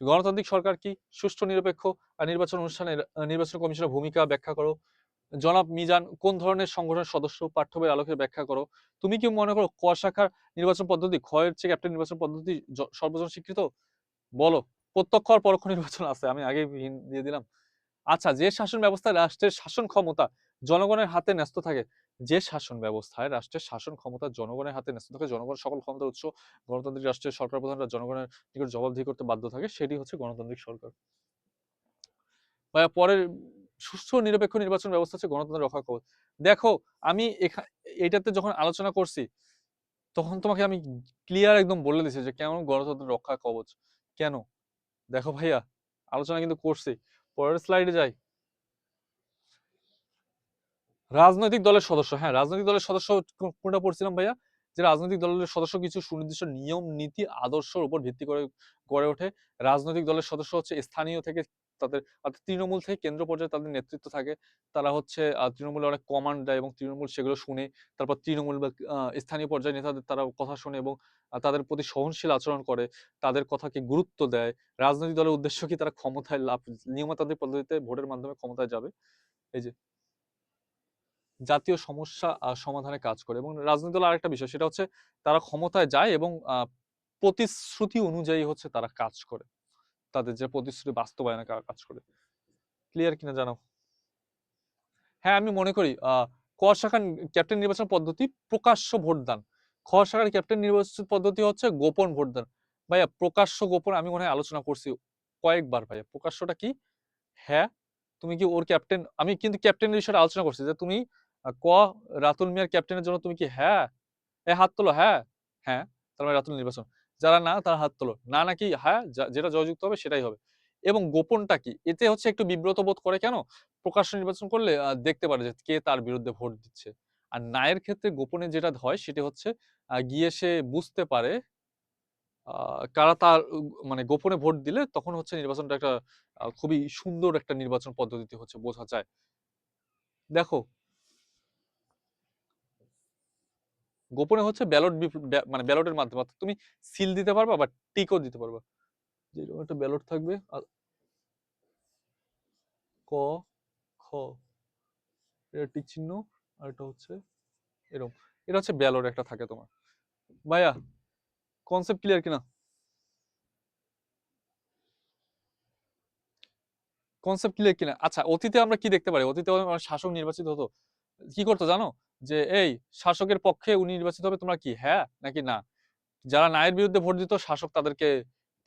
গণতান্ত্রিক সরকার কি? সুষ্ঠু নিরপেক্ষ আর নির্বাচন অনুষ্ঠানের নির্বাচন কমিশনের ভূমিকা ব্যাখ্যা করো। জনাব মিজান কোন ধরনের সংগঠনের সদস্য? পাঠ্য বইয়ের আলোকে ব্যাখ্যা করো। তুমি কি মনে করো ক শাখার নির্বাচন পদ্ধতি খ এর চেয়ে ক্যাপ্টেন নির্বাচন পদ্ধতি সর্বজন স্বীকৃত? বলো। প্রত্যক্ষ আর পরোক্ষ নির্বাচন আছে, আমি আগে দিয়ে দিলাম। আচ্ছা, যে শাসন ব্যবস্থায় রাষ্ট্রের শাসন ক্ষমতা জনগণের হাতে ন্যস্ত থাকে, যে শাসন ব্যবস্থায় রাষ্ট্রের শাসন ক্ষমতা জনগণের হাতে ন্যস্ত থাকে, জনগণ সকল ক্ষমতার উৎস, গণতান্ত্রিক রাষ্ট্রের সরকার প্রধানরা জনগণের নিকট জবাবদিহি করতে বাধ্য থাকে, সেটি হচ্ছে গণতান্ত্রিক সরকার। পরের সুষ্ঠু নিরপেক্ষ নির্বাচন ব্যবস্থা হচ্ছে গণতন্ত্র রক্ষা কবচ। দেখো আমি এটাতে যখন আলোচনা করছি তখন তোমাকে আমি ক্লিয়ার একদম বলে দিছি যে কেন গণতন্ত্র রক্ষা কবচ, কেন। দেখো ভাইয়া আলোচনা কিন্তু করছি। পরের স্লাইডে যাই। রাজনৈতিক দলের সদস্য, হ্যাঁ রাজনৈতিক দলের সদস্য কোনটা পড়ছিলাম ভাইয়া? যে রাজনৈতিক দলের সদস্য কিছু সুনির্দিষ্ট নিয়ম নীতি আদর্শের উপর ভিত্তি করে গড়ে ওঠে। রাজনৈতিক দলের সদস্য হচ্ছে স্থানীয় থেকে তাদের, অর্থাৎ তৃণমূল থেকে কেন্দ্র পর্যায়ে তাদের নেতৃত্ব থাকে। তারা হচ্ছে তৃণমূলে অনেক কমান্ড দেয় এবং তৃণমূল সেগুলো শুনে, তারপর তৃণমূল বা স্থানীয় পর্যায়ে নেতাদের তারা কথা শুনে এবং তাদের প্রতি সহনশীল আচরণ করে, তাদের কথাকে গুরুত্ব দেয়। রাজনৈতিক দলের উদ্দেশ্য কি? তারা ক্ষমতায় লাভ, নিয়মতান্ত্রিক পদ্ধতিতে ভোটের মাধ্যমে ক্ষমতায় যাবে। এই যে জাতীয় সমস্যা সমাধানে কাজ করে। এবং রাজনৈতিক দলের আরেকটা বিষয়, সেটা হচ্ছে তারা ক্ষমতায় যায় এবং প্রতিশ্রুতি অনুযায়ী হচ্ছে তারা কাজ করে, তাদের যে প্রতিশ্রুতি বাস্তবায়নে কাজ করে। ক্লিয়ার কিনা জানাও। হ্যাঁ আমি মনে করি ক শাখার ক্যাপ্টেন নির্বাচন পদ্ধতি প্রকাশ্য ভোটদান, খ শাখার ক্যাপ্টেন নির্বাচন পদ্ধতি হচ্ছে গোপন ভোটদান। ভাইয়া প্রকাশ্য গোপন আমি মনে হয় আলোচনা করছি কয়েকবার। ভাইয়া প্রকাশ্যটা কি? হ্যাঁ, তুমি কি ওর ক্যাপ্টেন? আমি কিন্তু ক্যাপ্টেনের বিষয়টা আলোচনা করছি যে তুমি ক রাতুল মিয়ার ক্যাপ্টেনের জন্য তুমি কি হ্যাঁ, হাত তোলো হ্যাঁ, হ্যাঁ, তার মানে রাতুল নির্বাচন। যারা না তারা হাত তোলো না, নাকি হ্যাঁ, যেটা জয়যুক্ত হবে সেটাই হবে। এবং গোপনটা কি? এতে হচ্ছে একটু বিব্রত বোধ করে কেন? প্রকাশ্য নির্বাচন করলে দেখতে পারে যে কে তার বিরুদ্ধে ভোট দিচ্ছে। আর নায়ের ক্ষেত্রে গোপনে যেটা হয় সেটা হচ্ছে গিয়ে সে বুঝতে পারে কারা তার মানে গোপনে ভোট দিলে তখন হচ্ছে নির্বাচনটা একটা খুবই সুন্দর একটা নির্বাচন পদ্ধতিতে হচ্ছে বোঝা যায়। দেখো গোপনে হচ্ছে ব্যালট, মানে ব্যালটের মাধ্যমে, অর্থাৎ তুমি সিল দিতে পারবা বা টিকও দিতে পারবা। যেরকম একটা ব্যালট থাকবে ক খ, এটা টিক চিহ্ন, আর এটা হচ্ছে এরকম, এটা হচ্ছে ব্যালট একটা থাকে তোমার। ভাইয়া কনসেপ্ট ক্লিয়ার কিনা? কনসেপ্ট ক্লিয়ার কিনা? আচ্ছা, অতীতে আমরা কি দেখতে পারি? অতীতে শাসক নির্বাচিত হতো, কি করতো জানো? যে এই শাসকের পক্ষে উনি নির্বাচিত হবে, তোমরা কি হ্যাঁ নাকি না? যারা নায়ের বিরুদ্ধে ভোট দিত, শাসক তাদেরকে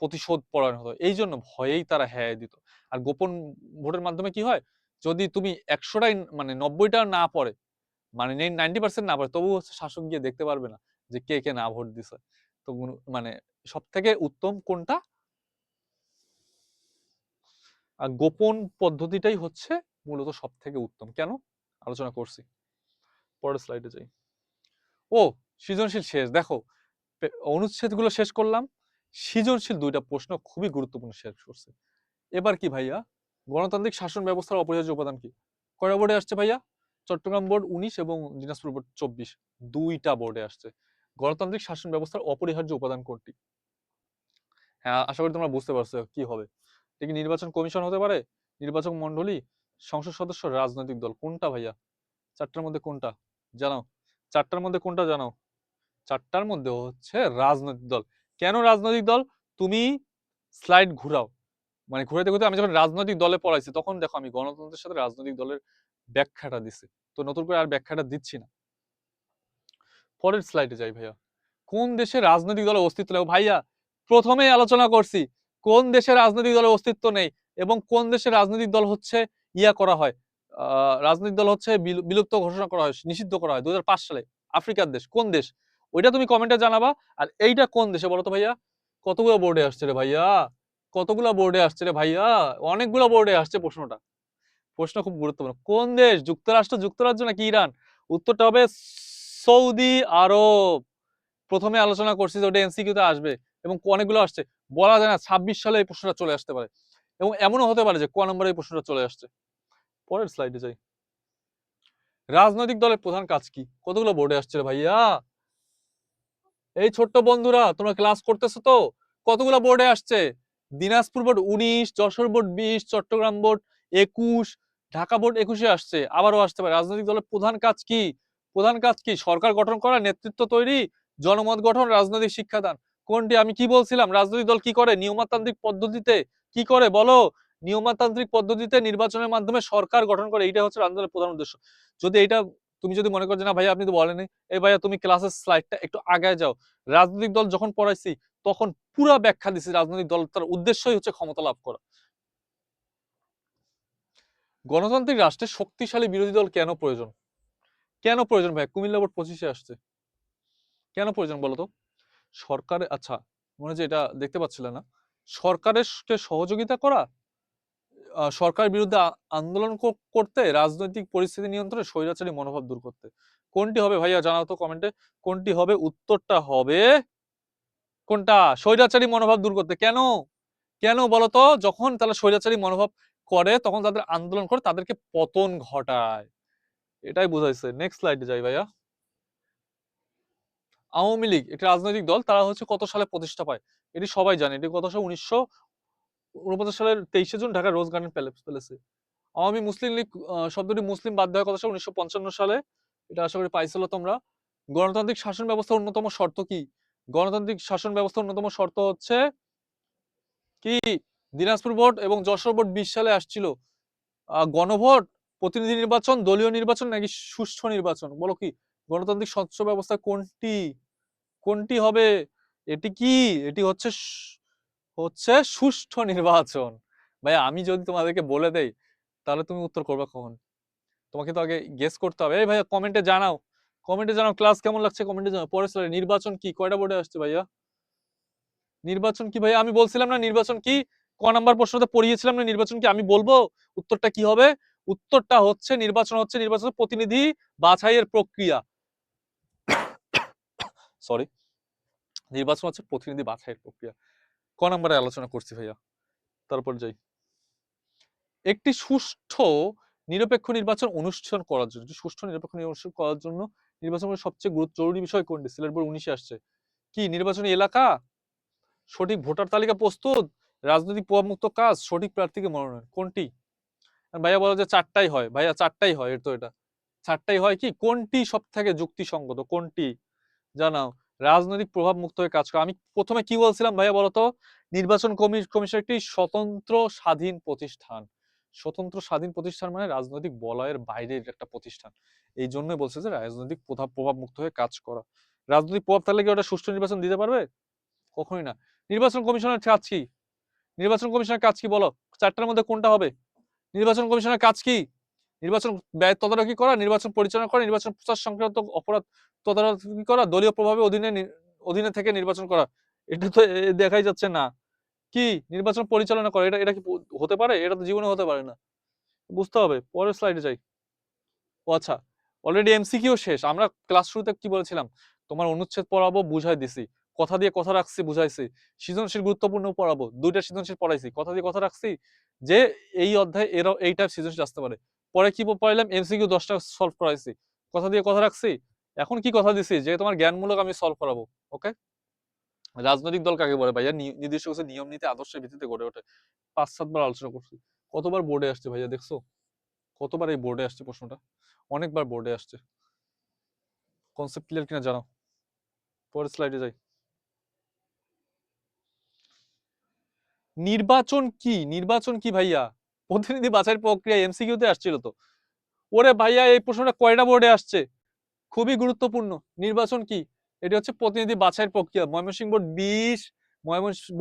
প্রতিশোধ পরায়ণ হতো, এই জন্য ভয়েই তারা হ্যাঁ দিত। আর গোপন ভোটের মাধ্যমে কি হয়, যদি তুমি 100টাই মানে 90টা না পড়ে, মানে 90% না পড়ে, তবু হচ্ছে শাসক গিয়ে দেখতে পারবে না যে কে কে না ভোট দিছে। তো মানে সব থেকে উত্তম কোনটা? আর গোপন পদ্ধতিটাই হচ্ছে মূলত সব থেকে উত্তম। কেন? আলোচনা করছি। পরের স্লাইডে যাই। ও, সৃজনশীল শেষ। দেখো, অনুচ্ছেদগুলো শেষ করলাম, সৃজনশীল 2টা প্রশ্ন খুবই গুরুত্বপূর্ণ শেষ করছে। এবার কি ভাইয়া, গণতান্ত্রিক শাসন ব্যবস্থার অপরিহার্য উপাদান কি? কয়টা বোর্ডে আসছে ভাইয়া? চট্টগ্রাম বোর্ড 19 এবং দিনাজপুর বোর্ড 24, 2টা বোর্ডে আসছে। গণতান্ত্রিক শাসন ব্যবস্থার অপরিহার্য উপাদান কোনটি? হ্যাঁ, আশা করি তোমরা বুঝতে পারছো কি হবে। এটা কি নির্বাচন কমিশন হতে পারে, নির্বাচক মন্ডলী, সংসদ সদস্য, রাজনৈতিক দল? কোনটা ভাইয়া? 4টার মধ্যে কোনটা জানাও? 4টার মধ্যে কোনটা জানাও? 4টার মধ্যে হচ্ছে রাজনৈতিক দল। কেন রাজনৈতিক দল? তুমি স্লাইড ঘুরাও, মানে ঘুরাইতে ঘুরাইতে আমি যখন রাজনৈতিক দলে পড়াইছি, তখন দেখো আমি গণতন্ত্রের সাথে রাজনৈতিক দলের ব্যাখ্যাটা দিছি, তো নতুন করে আর ব্যাখ্যাটা দিচ্ছি না। পরের স্লাইডে যাই ভাইয়া। কোন দেশে রাজনৈতিক দলের অস্তিত্ব নেই? ভাইয়া প্রথমেই আলোচনা করছি কোন দেশে রাজনৈতিক দলের অস্তিত্ব নেই এবং কোন দেশে রাজনৈতিক দল হচ্ছে ইয়া করা হয়, রাজনৈতিক দল হচ্ছে বিলুপ্ত ঘোষণা করা হয়, নিষিদ্ধ করা হয় 2005 সালে। আফ্রিকার দেশ কোন দেশ? ওইটা তুমি কমেন্টে জানাবা। আর এইটা কোন দেশে বলো তো ভাইয়া? কতগুলো বোর্ডে আসছে রে ভাইয়া? কতগুলো বোর্ডে আসছে রে ভাইয়া? অনেকগুলো বোর্ডে আসছে প্রশ্নটা। প্রশ্ন খুব গুরুত্বপূর্ণ। কোন দেশ? যুক্তরাষ্ট্র, যুক্তরাজ্য নাকি ইরান? উত্তরটা হবে সৌদি আরব। প্রথমে আলোচনা করছি যে ওটা এমসিকিউতে আসবে এবং অনেকগুলো আসছে, বলা যায় না 26 সালে এই প্রশ্নটা চলে আসতে পারে, এবং এমনও হতে পারে যে ক নম্বরে এই প্রশ্নটা চলে আসছে। পরের স্লাইডে যাই। রাজনৈতিক দলের প্রধান কাজ কি? কতগুলো বোর্ডে আসছে রে ভাইয়া? এই ছোট্ট বন্ধুরা, তোমরা ক্লাস করতেছো তো? কতগুলো বোর্ডে আসছে? Dinajpur board 19, Jessore board 20, Chittagong board 21, Dhaka board 21-এ আসছে, আবারও আসতে পারে। রাজনৈতিক দলের প্রধান কাজ কি? প্রধান কাজ কি? সরকার গঠন করা, নেতৃত্ব তৈরি, জনমত গঠন, রাজনৈতিক শিক্ষাদান। কোনটি? আমি কি বলছিলাম? রাজনৈতিক দল কি করে? নিয়মতান্ত্রিক পদ্ধতিতে কি করে বলো? নিয়মতান্ত্রিক পদ্ধতিতে নির্বাচনের মাধ্যমে সরকার গঠন করে, এইটা হচ্ছে রাজনৈতিক দলের প্রধান উদ্দেশ্য। যদি এইটা তুমি যদি মনে করো যে না ভাইয়া আপনি তো বলেনি, এই ভাইয়া তুমি ক্লাসের স্লাইডটা একটু আগায় যাও। রাজনৈতিক দল যখন পড়াইছি তখন পুরো ব্যাখ্যা দিছি, রাজনৈতিক দল তার উদ্দেশ্যই হচ্ছে ক্ষমতা লাভ করা। গণতান্ত্রিক রাষ্ট্রে শক্তিশালী বিরোধী দল কেন প্রয়োজন? কেন প্রয়োজন ভাই? কুমিল্লা বোর্ড 25-এ আসছে। কেন প্রয়োজন বলতো? সরকারের, আচ্ছা মনে হচ্ছে এটা দেখতে পাচ্ছিল না, সরকারের সহযোগিতা করা, সরকারের বিরুদ্ধে আন্দোলন করতে, রাজনৈতিক পরিস্থিতি নিয়ন্ত্রণে, স্বৈরাচারী মনোভাব দূর করতে। কোনটি হবে ভাইয়া জানাও তো কমেন্টে, কোনটি হবে? উত্তরটা হবে কোনটা? স্বৈরাচারী মনোভাব দূর করতে। কেন? কেন বলতো? যখন তারা স্বৈরাচারী মনোভাব করে, তখন তাদের আন্দোলন করে তাদেরকে পতন ঘটায়, এটাই বুঝাইছে। নেক্সট স্লাইডে যাই ভাইয়া। আওয়ামী লীগ একটি রাজনৈতিক দল, তারা হচ্ছে কত সালে প্রতিষ্ঠা পায়? এটি সবাই জানে, এটি কত সালে? 1949 সালের 23শে জুন ঢাকার রোজ গার্ডেন প্যালেসে। আওয়ামী মুসলিম লীগ শব্দটি মুসলিম বাদ দেওয়া কত সালে? 1955 সালে। এটা আশা করি পাইছিল তোমরা। গণতান্ত্রিক শাসন ব্যবস্থার অন্যতম শর্ত কি? গণতান্ত্রিক শাসন ব্যবস্থার অন্যতম শর্ত হচ্ছে কি? দিনাজপুর বোর্ড এবং যশোর বোর্ড 20 সালে আসছিল। গণভোট, প্রতিনিধি নির্বাচন, দলীয় নির্বাচন নাকি সুষ্ঠু নির্বাচন? বলো কি? গণতান্ত্রিক স্বচ্ছ ব্যবস্থা কোনটি? কোনটি হবে? এটি কি? এটি হচ্ছে হচ্ছে সুষ্ঠু নির্বাচন। ভাই আমি যদি তোমাদেরকে বলে দেই, তাহলে তুমি উত্তর করবে কখন? তোমাকে তো আগে গেস করতে হবে। এই ভাইয়া কমেন্টে জানাও, কমেন্টে জানাও ক্লাস কেমন লাগছে, কমেন্টে জানাও। পরের স্লাইডে, নির্বাচন কি? কয়টা বোর্ডে আসছে ভাইয়া? নির্বাচন কি ভাইয়া? আমি বলছিলাম না নির্বাচন কি? ক নাম্বার প্রশ্নতে পড়িয়েছিলাম না নির্বাচন কি? আমি বলবো উত্তরটা কি হবে। উত্তরটা হচ্ছে নির্বাচন প্রতিনিধি বাছাইয়ের প্রক্রিয়া। সরি, নির্বাচন হচ্ছে প্রতিনিধি বাছাইয়ের প্রক্রিয়া। ক নাম্বারে আলোচনা করছি ভাইয়া। তারপর যাই। একটি সুষ্ঠু নিরপেক্ষ নির্বাচন অনুষ্ঠান করার জন্য, সুষ্ঠু নিরপেক্ষ নির্বাচন করার জন্য নির্বাচনের সবচেয়ে জরুরি বিষয় কোনটি? সিলেট বোর্ড 19-এ আসছে। কি? নির্বাচনী এলাকা, সঠিক ভোটার তালিকা প্রস্তুত, রাজনৈতিক প্রভাবমুক্ত কাজ, সঠিক প্রার্থীকে মনোনয়ন। কোনটি? ভাইয়া বলো যে 4টাই হয়। ভাইয়া 4টাই হয়, এর তো এটা 4টাই হয়। কি? কোনটি সব থেকে যুক্তিসঙ্গত? কোনটি জানাও? রাজনৈতিক প্রভাব মুক্ত হয়ে কাজ করা। আমি প্রথমে কি বলছিলাম ভাইয়া বলতো? নির্বাচন কমিশন একটি স্বতন্ত্র স্বাধীন প্রতিষ্ঠান। স্বতন্ত্র স্বাধীন প্রতিষ্ঠান মানে রাজনৈতিক বলয়ের বাইরের একটা প্রতিষ্ঠান। এই জন্যই বলছে যে রাজনৈতিক প্রভাব মুক্ত হয়ে কাজ করা। রাজনৈতিক প্রভাব থাকলে কি ওটা সুষ্ঠু নির্বাচন দিতে পারবে? কখনোই না। নির্বাচন কমিশনের কাজ কি? নির্বাচন কমিশনের কাজ কি বলো? 4টার মধ্যে কোনটা হবে? নির্বাচন কমিশনের কাজ কি? নির্বাচন ব্যয় তদারকি করা, নির্বাচন পরিচালনা করা, নির্বাচন প্রচার সংক্রান্ত অপরাধ তদারকি করা, দলীয় প্রভাবে অধীনে থেকে নির্বাচন করা। এটা তো দেখাই যাচ্ছে না। কি নির্বাচন পরিচালনা করে, এটা এটা কি হতে পারে? এটা তো জীবনে হতে পারে না। বুঝতে হবে। পরের স্লাইডে যাই। ও আচ্ছা, অলরেডি এমসিকিউ শেষ। আমরা ক্লাস শুরুতে কি বলেছিলাম? তোমার অনুচ্ছেদ পড়াবো, বুঝাই দিছি। কথা দিয়ে কথা রাখছি, বুঝাইছি। সৃজনশীল গুরুত্বপূর্ণ পড়াবো, 2টা সৃজনশীল পড়াইছি। কথা দিয়ে কথা রাখছি যে এই অধ্যায়ে এই টাইপ সৃজনশীল আসতে পারে। পরে কি পড়াইলাম? এমসিকিউ 10টা সলভ করাইছি। কথা দিয়ে কথা রাখছি। এখন কি কথা দিছি যে তোমার জ্ঞানমূলক আমি সলভ করাবো। ওকে? রাজনৈতিক দল কাকে বলে ভাইয়া? নির্দিষ্ট কিছু নিয়ম নীতি আদর্শের ভিত্তিতে গড়ে ওঠে। 5-7 বার আলোচনা করছি। কতবার বোর্ডে আসছে ভাইয়া দেখছো? কতবার এই বোর্ডে আসছে প্রশ্নটা? অনেকবার বোর্ডে আসছে। কনসেপ্ট ক্লিয়ার কিনা জানাও। পরের স্লাইডে যাই। নির্বাচন কি? নির্বাচন কি ভাইয়া? প্রতিনিধি বাছাইয়ের প্রক্রিয়া এমসিকিউতে আসছিল তো। ওরে ভাইয়া, এই প্রশ্নটা কয়টা বোর্ডে আসছে? খুবই গুরুত্বপূর্ণ। নির্বাচন কি? এটি হচ্ছে প্রতিনিধি বাছাইয়ের প্রক্রিয়া। Mymensingh board 20,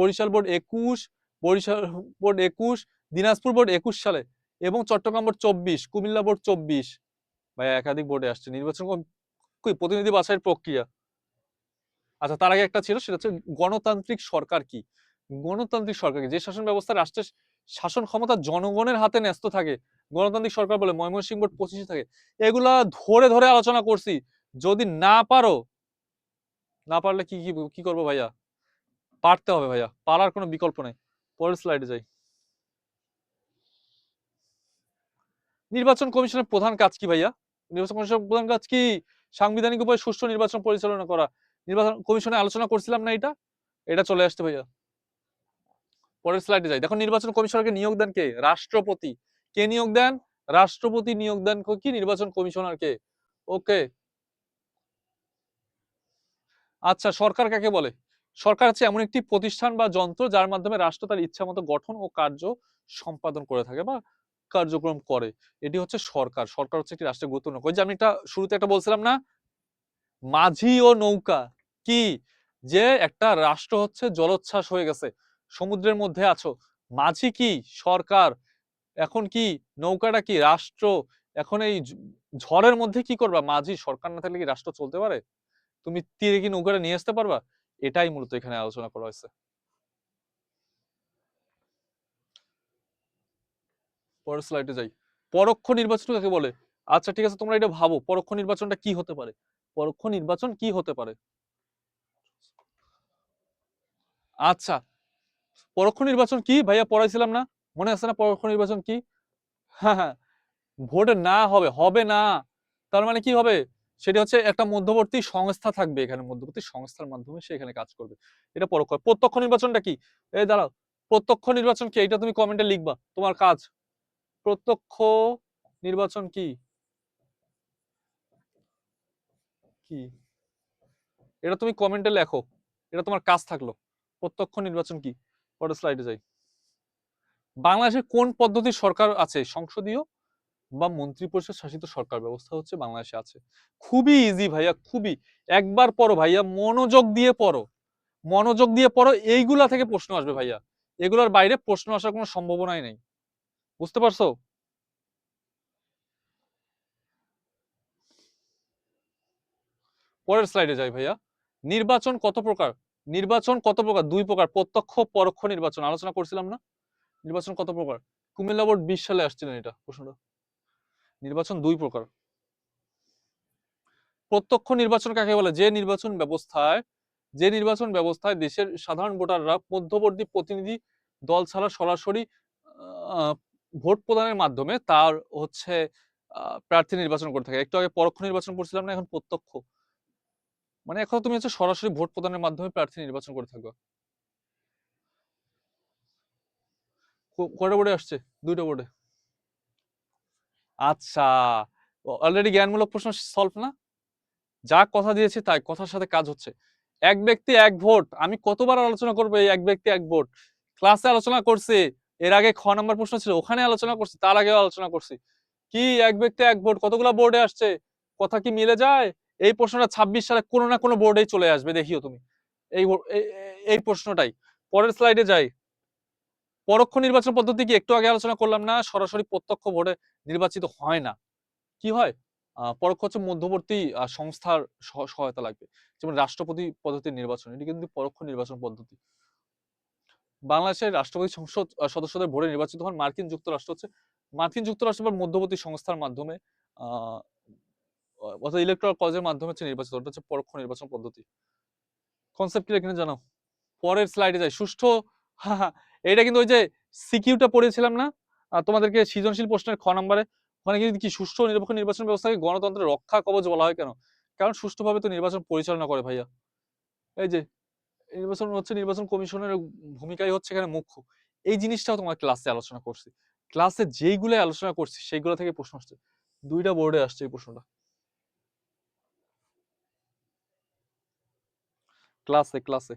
Barishal board 21, Barishal board 21, Dinajpur board 21 সালে এবং চট্টগ্রাম বোর্ড 24, কুমিল্লা বোর্ড 24। ভাইয়া একাধিক বোর্ডে আসছে। নির্বাচন প্রতিনিধি বাছাইয়ের প্রক্রিয়া। আচ্ছা, তার আগে একটা ছিল, সেটা হচ্ছে গণতান্ত্রিক সরকার কি? গণতান্ত্রিক সরকার কি? যে শাসন ব্যবস্থা রাষ্ট্রের শাসন ক্ষমতা জনগণের হাতে ন্যস্ত থাকে, গণতান্ত্রিক সরকার বলে। ময়মনসিংহ বোর্ড 25 থাকে। এগুলা ধরে ধরে আলোচনা করছি। যদি না পারো, না পারলে কি কি কি করবো ভাইয়া? পারতে হবে ভাইয়া, পারার কোনো বিকল্প নাই। পরের স্লাইডে যাই। নির্বাচন কমিশনের প্রধান কাজ কি ভাইয়া? নির্বাচন কমিশনের প্রধান কাজ কি? সাংবিধানিক উপায়ে সুষ্ঠু নির্বাচন পরিচালনা করা। নির্বাচন কমিশনে আলোচনা করছিলাম না এটা? এটা চলে আসছে ভাইয়া। পরের স্লাইডে যাই। দেখো, নির্বাচন কমিশনারকে নিয়োগ দেন কে? রাষ্ট্রপতি। কে নিয়োগ দেন? রাষ্ট্রপতি নিয়োগ দেন কি নির্বাচন কমিশনারকে। ওকে। আচ্ছা, সরকার কাকে বলে? সরকার হচ্ছে এমন একটি প্রতিষ্ঠান বা যন্ত্র যার মাধ্যমে রাষ্ট্র তার ইচ্ছা মতো গঠন ও কার্য সম্পাদন করে থাকে বা কার্যক্রম করে। এটি হচ্ছে সরকার। সরকার হচ্ছে একটি রাষ্ট্রের গুরুত্বপূর্ণ। ওই যে আমি এটা শুরুতে একটা বলছিলাম না, মাঝি ও নৌকা কি? যে একটা রাষ্ট্র হচ্ছে জলোচ্ছ্বাস হয়ে গেছে, সমুদ্রের মধ্যে আছো। মাঝি কি? সরকার। এখন কি? নৌকাটা কি? রাষ্ট্র। এখন এই ঝড়ের মধ্যে কি করবা? মাঝি। সরকার না থাকলে কি রাষ্ট্র চলতে পারে? তুমি তীরে কি নৌকাটা নিয়ে আসতে পারবা? এটাই মূলত এখানে আলোচনা করা হয়েছে। পরের স্লাইডে যাই। পরোক্ষ নির্বাচন কাকে বলে? আচ্ছা ঠিক আছে, তোমরা এটা ভাবো, পরোক্ষ নির্বাচনটা কি হতে পারে? পরোক্ষ নির্বাচন কি হতে পারে? আচ্ছা, পরোক্ষ নির্বাচন কি ভাইয়া? পড়াইছিলাম না? মনে আছে না পরোক্ষ নির্বাচন কি? হ্যাঁ হ্যাঁ, ভোট না হবে, হবে না। তার মানে কি হবে? সেটা হচ্ছে একটা মধ্যবর্তী সংস্থা থাকবে, এখানে মধ্যবর্তী সংস্থার মাধ্যমে সে এখানে কাজ করবে। এটা পরোক্ষ। প্রত্যক্ষ নির্বাচনটা কি? এই দাঁড়াও, প্রত্যক্ষ নির্বাচন কি? এটা তুমি কমেন্টে লিখবা, তোমার কাজ। প্রত্যক্ষ নির্বাচন কি? কি এটা তুমি কমেন্টে লেখো। এটা তোমার কাজ থাকলো। প্রত্যক্ষ নির্বাচন কি? পরের স্লাইডে যাই। বাংলাদেশে কোন পদ্ধতির সরকার আছে? সংসদীয় বা মন্ত্রিপরিষদ শাসিত সরকার ব্যবস্থা হচ্ছে বাংলাদেশে আছে। খুবই ইজি ভাইয়া, খুবই। একবার পড়ো ভাইয়া, মনোযোগ দিয়ে পড়ো। মনোযোগ দিয়ে পড়ো, এইগুলা থেকে প্রশ্ন আসবে ভাইয়া। এগুলোর বাইরে প্রশ্ন আসার কোনো সম্ভাবনাই নেই। বুঝতে পারছো? পরের স্লাইডে যাই ভাইয়া। নির্বাচন কত প্রকার? নির্বাচন কত প্রকার? 2 প্রকার, প্রত্যক্ষ পরোক্ষ নির্বাচন। আলোচনা করছিলাম না? নির্বাচন কত প্রকার? কুমিল্লা বোর্ড 20 সালে আসছিলেন এটা প্রশ্নটা। নির্বাচন 2 প্রকার। প্রত্যক্ষ নির্বাচন কাকে বলে? যে নির্বাচন ব্যবস্থায় দেশের সাধারণ ভোটাররা মধ্যবর্তী প্রতিনিধি দল ছাড়া সরাসরি আহ, ভোট প্রদানের মাধ্যমে তার হচ্ছে প্রার্থী নির্বাচন করে থাকে। একটু আগে পরোক্ষ নির্বাচন করছিলাম না, এখন প্রত্যক্ষ। মানে এখন তুমি হচ্ছে সরাসরি ভোট প্রদানের মাধ্যমে প্রার্থী নির্বাচন করে থাকবে। কয়টা বোর্ডে আসছে? 2টা বোর্ডে। আচ্ছা, অলরেডি জ্ঞানমূলক প্রশ্ন সলভ না? যা কথা দিয়েছে তাই, কথার সাথে কাজ হচ্ছে। এক ব্যক্তি এক ভোট, আমি কতবার আলোচনা করবো এই এক ব্যক্তি এক ভোট? ক্লাসে আলোচনা করছি। এর আগে খ নাম্বার প্রশ্ন ছিল, ওখানে আলোচনা করছি, তার আগেও আলোচনা করছি। কি এক ব্যক্তি এক ভোট, কতগুলো বোর্ডে আসছে, কথা কি মিলে যায়? এই প্রশ্নটা 26 সালে কোনো না কোনো বোর্ডেই চলে আসবে, দেখিও তুমি। এই এই প্রশ্নটাই। পরের স্লাইডে যাই। পরোক্ষ নির্বাচন পদ্ধতি কি একটু আগে আলোচনা করলাম না, সরাসরি প্রত্যক্ষ ভোটে নির্বাচিত হয় না। কি হয়? পরোক্ষ হচ্ছে মধ্যবর্তী সংস্থার সহায়তা লাগবে, যেমন রাষ্ট্রপতি পদ্ধতির নির্বাচন, এটি কিন্তু পরোক্ষ নির্বাচন পদ্ধতি। বাংলাদেশের রাষ্ট্রপতি সংসদ সদস্যদের ভোটে নির্বাচিত হন মার্কিন যুক্তরাষ্ট্র, হচ্ছে মার্কিন যুক্তরাষ্ট্র বা মধ্যবর্তী সংস্থার মাধ্যমে, আহ অর্থাৎ ইলেকট্রাল কলেজের মাধ্যমে হচ্ছে নির্বাচিত, ওটা হচ্ছে পরোক্ষ নির্বাচন পদ্ধতি। কনসেপ্ট কি এখানে জানো? পরের স্লাইডে যাই। সুষ্ঠু, এটা কিন্তু ওই যে সিকিউটা পড়েছিলাম না তোমাদেরকে সৃজনশীল প্রশ্নের খ নাম্বারে, ওখানে কিন্তু কি সুষ্ঠু নিরপেক্ষ নির্বাচন ব্যবস্থাকে গণতন্ত্রের রক্ষা কবচ বলা হয় কেন? কারণ সুষ্ঠুভাবে তো নির্বাচন পরিচালনা করে ভাইয়া। এই যে নির্বাচন হচ্ছে, নির্বাচন কমিশনের ভূমিকাই হচ্ছে এখানে মুখ্য। এই জিনিসটাও তোমার ক্লাসে আলোচনা করছি, ক্লাসে যেইগুলো আলোচনা করছি সেইগুলো থেকে প্রশ্ন আসছে, দুইটা বোর্ডে আসছে এই প্রশ্নটা ক্লাসে ক্লাসে।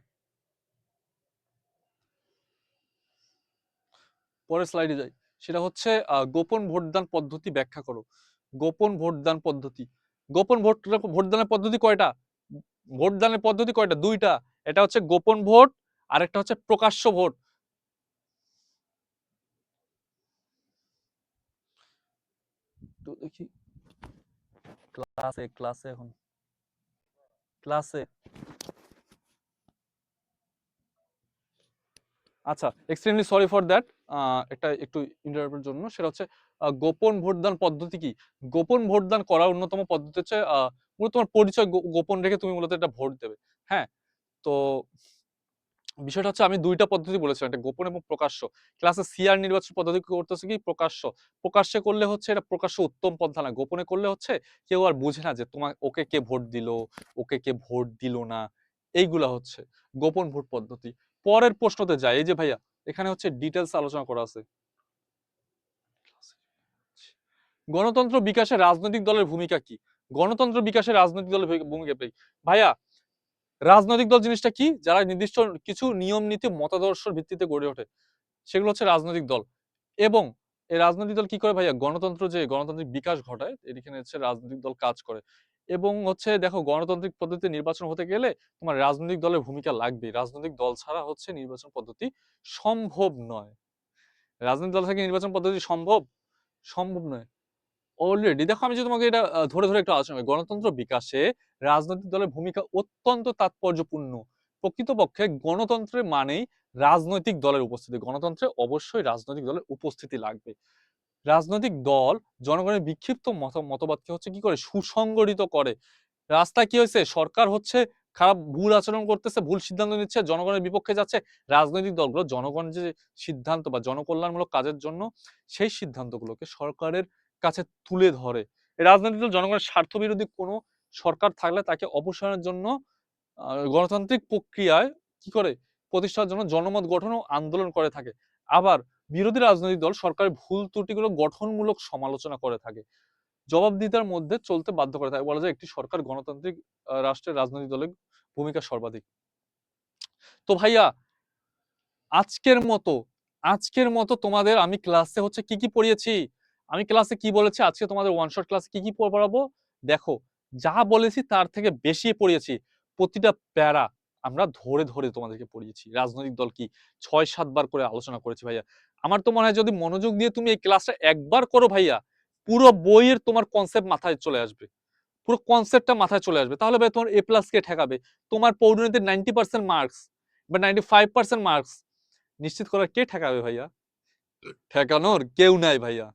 পরের স্লাইডে যাই। সেটা হচ্ছে গোপন ভোটদান পদ্ধতি ব্যাখ্যা করো। গোপন ভোটদান পদ্ধতি, গোপন ভোটদানের পদ্ধতি কয়টা? ভোটদানের পদ্ধতি কয়টা? দুইটা। এটা হচ্ছে গোপন ভোট, আর একটা হচ্ছে প্রকাশ্য ভোট। তো দেখি ক্লাসে ক্লাসে এখন ক্লাসে আচ্ছা, এক্সট্রিমলি সরি ফর দ্যাট, এটা একটু ইন্টারাপ্টের জন্য। সেটা হচ্ছে গোপন ভোটদান পদ্ধতি কি? গোপন ভোটদান করার অন্যতম পদ্ধতি হচ্ছে মূলত তোমার পরিচয় গোপন রেখে তুমি মূলত এটা ভোট দেবে। হ্যাঁ, তো বিষয়টা হচ্ছে আমি দুইটা পদ্ধতি বলেছিলাম, একটা গোপন এবং প্রকাশ্য। ক্লাসে সিআর নির্বাচন পদ্ধতি করতেছে কি প্রকাশ্য। প্রকাশ্যে করলে হচ্ছে এটা প্রকাশ্য উত্তম পন্থা না, গোপনে করলে হচ্ছে কেউ আর বুঝে না যে তোমার ওকে কে ভোট দিল, ওকে কে ভোট দিল না। এইগুলা হচ্ছে গোপন ভোট পদ্ধতি। পরের প্রশ্নতে যাই। এই যে ভাইয়া, এখানে হচ্ছে ডিটেলস আলোচনা করা আছে। গণতন্ত্র বিকাশে রাজনৈতিক দলের ভূমিকা কি? গণতন্ত্র বিকাশে রাজনৈতিক দলের ভূমিকা কি ভাইয়া? রাজনৈতিক দল জিনিসটা কি? যারা নির্দিষ্ট কিছু নিয়ম নীতি মতাদর্শের ভিত্তিতে গড়ে ওঠে, সেগুলো হচ্ছে রাজনৈতিক দল। এবং এই রাজনৈতিক দল কি করে ভাইয়া? গণতন্ত্র, যে গণতান্ত্রিক বিকাশ ঘটায়, এখানে হচ্ছে রাজনৈতিক দল কাজ করে। এবং হচ্ছে দেখো, গণতান্ত্রিক পদ্ধতিতে নির্বাচন হতে গেলে তোমার রাজনৈতিক দলের ভূমিকা লাগবে, রাজনৈতিক দল ছাড়া হচ্ছে নির্বাচন পদ্ধতি সম্ভব নয়। রাজনৈতিক দল থেকে নির্বাচন পদ্ধতি সম্ভব সম্ভব নয়। অলরেডি দেখো, আমি যদি তোমাকে এটা ধরে ধরে একটু আলোচনা করি, গণতন্ত্র বিকাশে রাজনৈতিক দলের ভূমিকা অত্যন্ত তাৎপর্যপূর্ণ। প্রকৃতপক্ষে গণতন্ত্রের মানেই রাজনৈতিক দলের উপস্থিতি, গণতন্ত্রে অবশ্যই রাজনৈতিক দলের উপস্থিতি লাগবে। রাজনৈতিক দল জনগণের বিক্ষিপ্ত মতবাদকে হচ্ছে কি করে? সুসংগঠিত করে। রাস্তায় কি হয়েছে? সরকার হচ্ছে খারাপ ভুল আচরণ করতেছে, ভুল সিদ্ধান্ত নিচ্ছে, জনগণের বিপক্ষে যাচ্ছে। রাজনৈতিক দলগুলো জনগণের যে সিদ্ধান্ত বা জনকল্যাণমূলক কাজের জন্য সেই সিদ্ধান্তগুলোকে সরকারের কাছে তুলে ধরে। এই রাজনৈতিক দল জনগণের স্বার্থ বিরোধী কোনো সরকার থাকলে তাকে অপসারণের জন্য গণতান্ত্রিক প্রক্রিয়ায় কি করে? প্রতিষ্ঠার জন্য জনমত গঠন ও আন্দোলন করে থাকে। আবার বিরোধী রাজনৈতিক দল সরকারের ভুল ত্রুটিগুলো গঠনমূলক সমালোচনা করে থাকে, জবাবদিহিতার মধ্যে চলতে বাধ্য করে থাকে। বলা যায় একটি সরকার গণতান্ত্রিক রাষ্ট্রের রাজনৈতিক দলের ভূমিকা সর্বাধিক। তো ভাইয়া, আজকের মতো আজকের মতো তোমাদের আমি ক্লাসে হচ্ছে কি কি পড়িয়েছি, আমি ক্লাসে কি বলেছি, আজকে তোমাদের ওয়ান শট ক্লাসে কি কি পড়াবো দেখো। যা বলেছি তার থেকে বেশি পড়িয়েছি। প্রতিটা প্যারা আমরা ধরে ধরে তোমাদেরকে পড়িয়েছি। রাজনৈতিক দল কি 6-7 বার করে আলোচনা করেছি ভাইয়া। আমার তো মনে হয় যদি মনোযোগ দিয়ে তুমি এই ক্লাসটা একবার করো ভাইয়া, পুরো বইয়ের তোমার কনসেপ্ট মাথায় চলে আসবে, পুরো কনসেপ্টটা মাথায় চলে আসবে। তাহলে ভাই তোমার এ প্লাস কে ঠেকাবে? তোমার পৌরনীতির 90% মার্কস বা 95% মার্কস নিশ্চিত করার কে ঠেকাবে ভাইয়া? ঠেকানোর কেউ নাই ভাইয়া।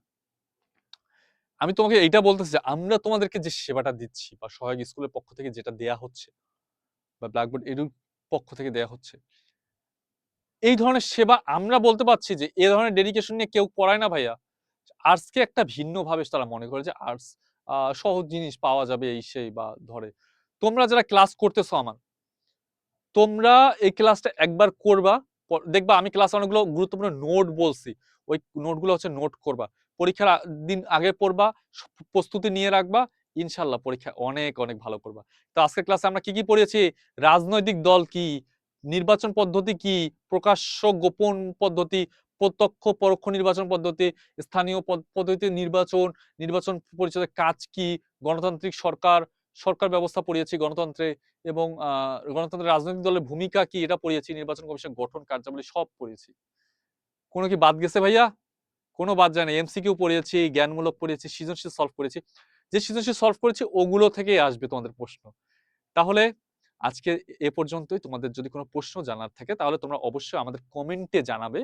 আমি তোমাকে এইটা বলতেছি যে আমরা তোমাদেরকে যে সেবাটা দিচ্ছি বা সহায়ক স্কুলের পক্ষ থেকে যেটা দেয়া হচ্ছে বা ব্ল্যাকবোর্ড এডুর পক্ষ থেকে দেয়া হচ্ছে, এই ধরনের সেবা আমরা বলতে পারছি যে এ ধরনের ডেডিকেশন নিয়ে কেউ পড়ায় না ভাইয়া। আর্টসকে একটা ভিন্ন ভাবে তারা মনে করে যে আর্টস সহজ জিনিস পাওয়া যাবে এই সেই বা ধরে। তোমরা যারা ক্লাস করতেছো আমার, তোমরা এই ক্লাসটা একবার করবা, দেখবা আমি ক্লাসে অনেকগুলো গুরুত্বপূর্ণ নোট বলছি, ওই নোটগুলো হচ্ছে নোট করবা, পরীক্ষার দিন আগে পড়বা, প্রস্তুতি নিয়ে রাখবা, ইনশাল্লাহ পরীক্ষা অনেক অনেক ভালো করবা। তো আজকের ক্লাসে আমরা কি কি পড়েছি? রাজনৈতিক দল কি, নির্বাচন পদ্ধতি কি, প্রকাশ্য গোপন পদ্ধতি, প্রত্যক্ষ পরোক্ষ নির্বাচন পদ্ধতি, স্থানীয় পদ্ধতিতে নির্বাচন, নির্বাচন পরিচালনার কাজ কি, গণতান্ত্রিক সরকার, সরকার ব্যবস্থা পড়িয়েছি গণতন্ত্রে, এবং গণতন্ত্রের রাজনৈতিক দলের ভূমিকা কি এটা পড়িয়েছি, নির্বাচন কমিশন গঠন কার্যাবলী সব পড়িয়েছি। কোনো কি বাদ গেছে ভাইয়া? কোনো বাদ যায় না। এমসিকিউ পড়িয়েছি, জ্ঞানমূলক পড়িয়েছি, সৃজনশীল সলভ করেছি। যে সৃজনশীল সলভ করেছি ওগুলো থেকেই আসবে তোমাদের প্রশ্ন। তাহলে আজকে এ পর্যন্তই। তোমাদের যদি কোনো প্রশ্ন জানার থাকে তাহলে তোমরা অবশ্যই আমাদের কমেন্টে জানাবে,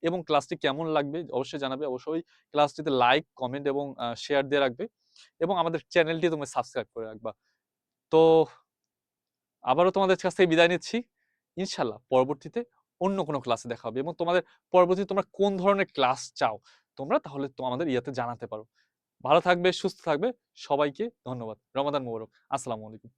এবং ক্লাসটি কেমন লাগবে অবশ্যই জানাবে। অবশ্যই ক্লাসটিতে লাইক, কমেন্ট এবং শেয়ার দিয়ে রাখবে, এবং আমাদের চ্যানেলটি তোমরা সাবস্ক্রাইব করে রাখবা। তো আবারও তোমাদের কাছ থেকে বিদায় নিচ্ছি। ইনশাআল্লাহ পরবর্তীতে অন্য কোনো ক্লাসে দেখা হবে, এবং তোমাদের পরবর্তীতে তোমরা কোন ধরনের ক্লাস চাও তোমরা তাহলে আমাদের ইয়াতে জানাতে পারো। ভালো থাকবে, সুস্থ থাকবে। সবাইকে ধন্যবাদ। রমাদান মোবারক। আসসালামু আলাইকুম।